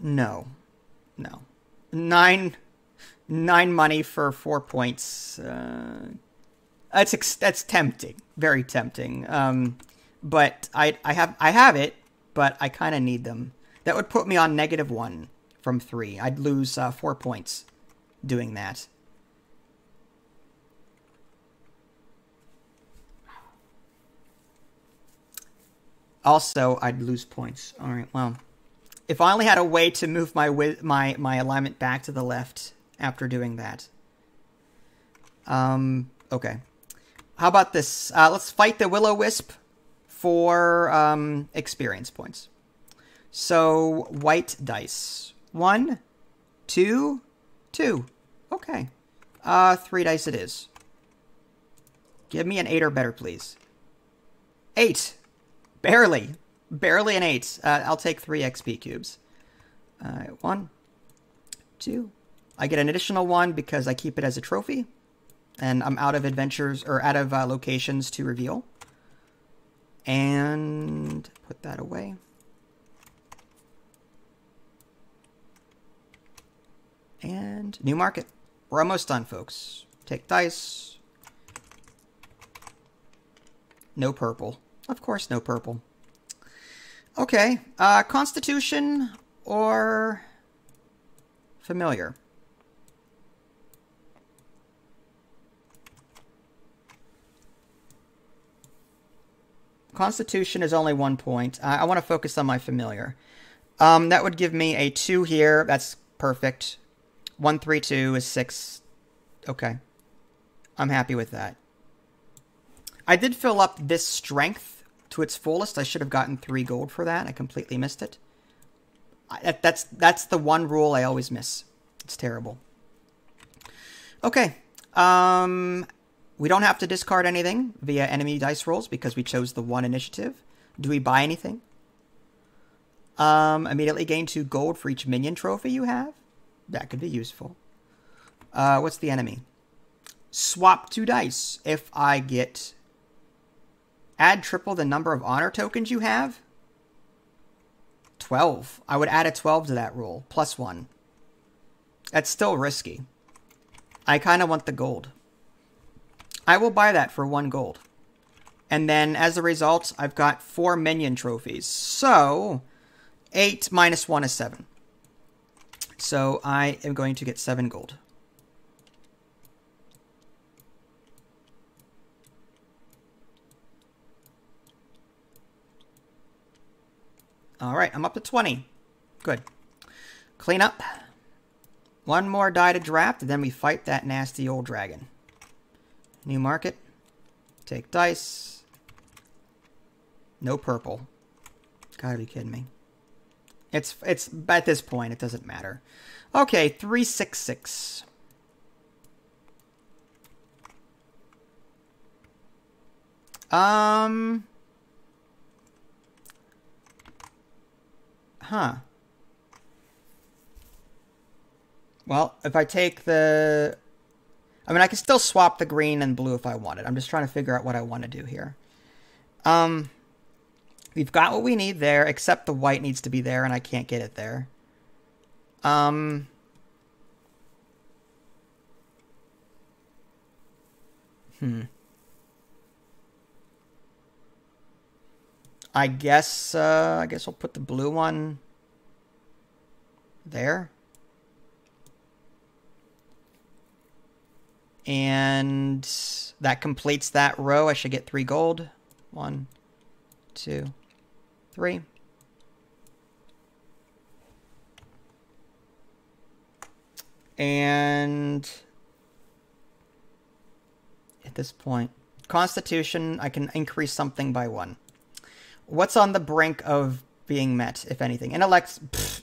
A: No. 9 money for 4 points. That's tempting, very tempting. But I have it, but I kind of need them. That would put me on -1 from 3. I'd lose 4 points doing that. Also, I'd lose points. All right, well. If I only had a way to move my alignment back to the left after doing that. Okay. How about this? Let's fight the Will-O-Wisp for experience points. So, white dice. 1, 2, 2. Okay. 3 dice it is. Give me an 8 or better, please. 8. Barely. Barely an 8. I'll take 3 XP cubes. 1, 2. I get an additional 1 because I keep it as a trophy. And I'm out of adventures, or out of locations to reveal. And put that away. And new market. We're almost done, folks. Take dice. No purple. Of course, no purple. Okay, Constitution or Familiar? Constitution is only 1 point. I want to focus on my familiar. That would give me a 2 here. That's perfect. 1, 3, 2 is 6. Okay. I'm happy with that. I did fill up this strength to its fullest. I should have gotten 3 gold for that. I completely missed it. That's the one rule I always miss. It's terrible. Okay. We don't have to discard anything via enemy dice rolls because we chose the 1 initiative. Do we buy anything? Immediately gain 2 gold for each minion trophy you have. That could be useful. What's the enemy? Swap 2 dice. If I get... Add triple the number of honor tokens you have. 12. I would add a 12 to that rule. Plus 1. That's still risky. I kind of want the gold. I will buy that for 1 gold. And then, as a result, I've got 4 minion trophies. So, 8 minus 1 is 7. So, I am going to get 7 gold. Alright, I'm up to 20. Good. Clean up. 1 more die to draft, and then we fight that nasty old dragon. New market. Take dice. No purple. Gotta be kidding me. It's at this point, it doesn't matter. Okay, 366. Well, if I take the... I mean, I can still swap the green and blue if I wanted. I'm just trying to figure out what I want to do here. We've got what we need there, except the white needs to be there, and I can't get it there. I guess we'll put the blue one there. And that completes that row. I should get 3 gold. 1, 2, 3. And at this point, Constitution, I can increase something by 1. What's on the brink of being met, if anything? Intellect,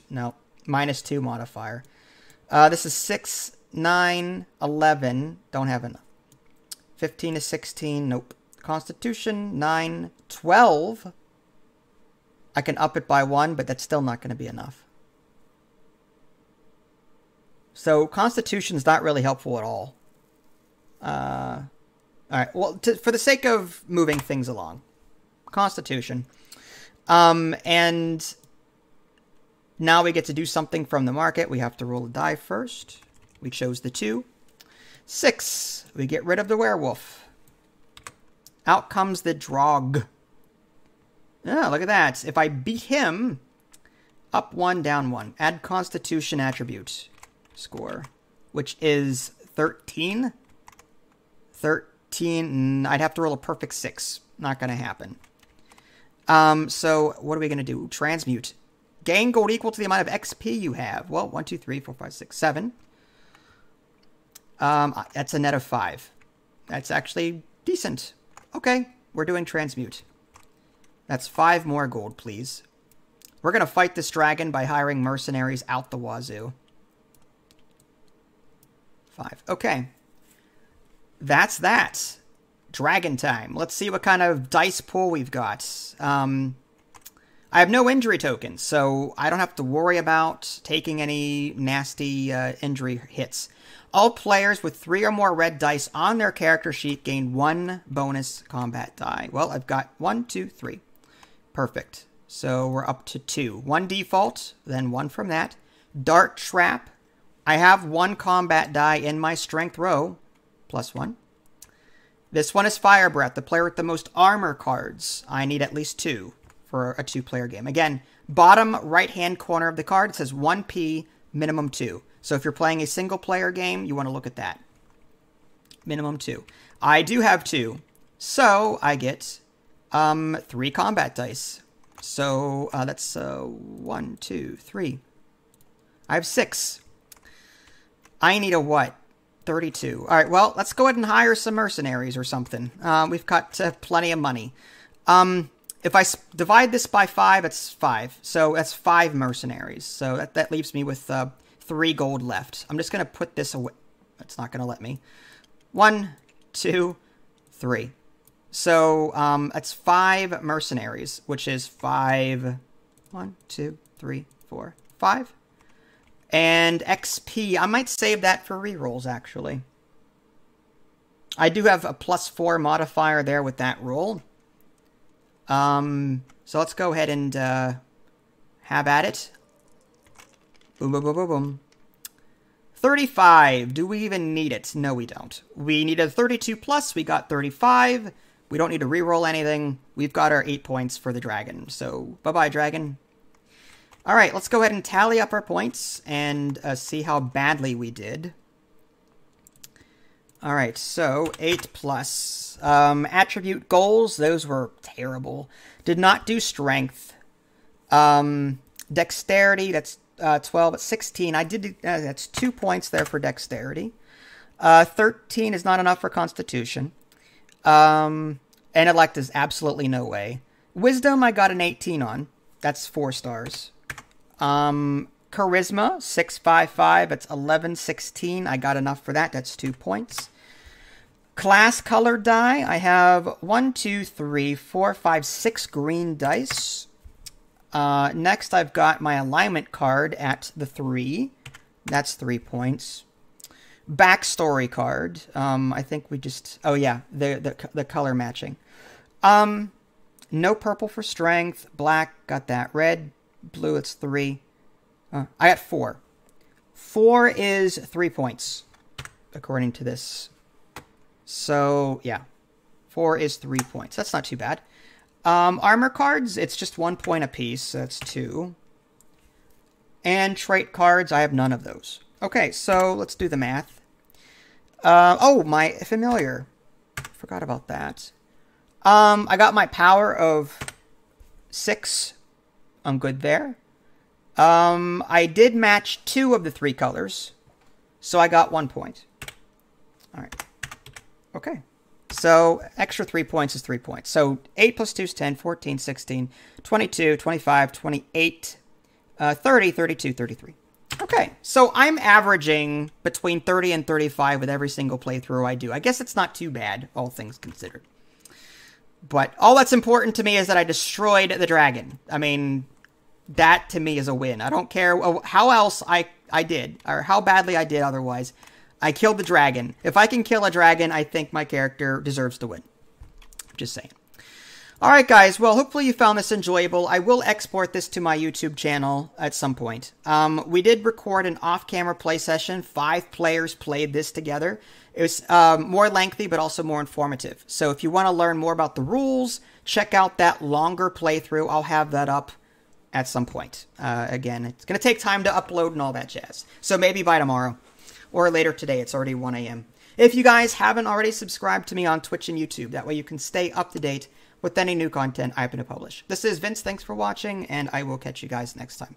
A: no. -2 modifier. This is 6, 9, 11. Don't have enough. 15 to 16. Nope. Constitution, 9, 12. I can up it by 1, but that's still not going to be enough. So, Constitution's not really helpful at all. Alright, well, for the sake of moving things along. Constitution. And now we get to do something from the market. We have to roll a die first. We chose the 2. 6. We get rid of the werewolf. Out comes the Drog. Ah, look at that. If I beat him, up 1, down 1. Add Constitution attribute score, which is 13. 13. I'd have to roll a perfect 6. Not going to happen. So what are we going to do? Transmute. Gain gold equal to the amount of XP you have. Well, 1, 2, 3, 4, 5, 6, 7. That's a net of 5. That's actually decent. Okay, we're doing transmute. That's 5 more gold, please. We're going to fight this dragon by hiring mercenaries out the wazoo. 5. Okay. That's that. Dragon time. Let's see what kind of dice pool we've got. I have no injury tokens, so I don't have to worry about taking any nasty injury hits. All players with 3 or more red dice on their character sheet gain 1 bonus combat die. Well, I've got 1, 2, 3. Perfect. So we're up to 2. 1 default, then 1 from that. Dart trap. I have 1 combat die in my strength row. Plus 1. This one is Fire Breath, the player with the most armor cards. I need at least 2 for a 2-player game. Again, bottom right-hand corner of the card, it says 1p, minimum 2. So if you're playing a single-player game, you want to look at that. Minimum 2. I do have 2. So I get 3 combat dice. So that's 1, 2, 3. I have 6. I need a what? 32. All right, well, let's go ahead and hire some mercenaries or something. We've got plenty of money. If I divide this by 5, it's 5. So that's 5 mercenaries. So that leaves me with 3 gold left. I'm just going to put this away. It's not going to let me. 1, 2, 3. So that's 5 mercenaries, which is 5. 1, 2, 3, 4, 5. And XP, I might save that for rerolls, actually. I do have a +4 modifier there with that roll. So let's go ahead and have at it. Boom, boom, boom, boom, boom. 35. Do we even need it? No, we don't. We needed 32 plus. We got 35. We don't need to reroll anything. We've got our 8 points for the dragon. So, bye-bye, dragon. All right, let's go ahead and tally up our points and see how badly we did. All right, so 8 plus. Attribute goals, those were terrible. Did not do strength. Dexterity, that's 12 at 16. I did, that's 2 points there for dexterity. 13 is not enough for constitution. Intellect is absolutely no way. Wisdom, I got an 18 on. That's 4 stars. Charisma, 655. It's 1116. I got enough for that. That's 2 points. Class colored die. I have 1, 2, 3, 4, 5, 6 green dice. Next, I've got my alignment card at the 3. That's 3 points. Backstory card. I think we just... Oh, yeah. The color matching. No purple for strength. Black, got that. Red, blue, it's 3. I got 4. 4 is 3 points, according to this. So, yeah. 4 is 3 points. That's not too bad. Armor cards, it's just 1 point apiece. So that's 2. And trait cards, I have none of those. Okay, so let's do the math. Oh, my familiar. Forgot about that. I got my power of 6. I'm good there. I did match 2 of the 3 colors. So I got 1 point. All right. Okay. So extra 3 points is 3 points. So 8 plus 2 is 10, 14, 16, 22, 25, 28, 30, 32, 33. Okay. So I'm averaging between 30 and 35 with every single playthrough I do. I guess it's not too bad, all things considered. But all that's important to me is that I destroyed the dragon. I mean, that to me is a win. I don't care how else I did, or how badly I did otherwise. I killed the dragon. If I can kill a dragon, I think my character deserves to win. Just saying. Alright guys, well hopefully you found this enjoyable. I will export this to my YouTube channel at some point. We did record an off-camera play session. 5 players played this together. It was more lengthy, but also more informative. So if you want to learn more about the rules, check out that longer playthrough. I'll have that up at some point. Again, it's going to take time to upload and all that jazz. So maybe by tomorrow. Or later today. It's already 1 a.m. If you guys haven't already subscribed to me on Twitch and YouTube, that way you can stay up to date with any new content I happen to publish. This is Vince. Thanks for watching, and I will catch you guys next time.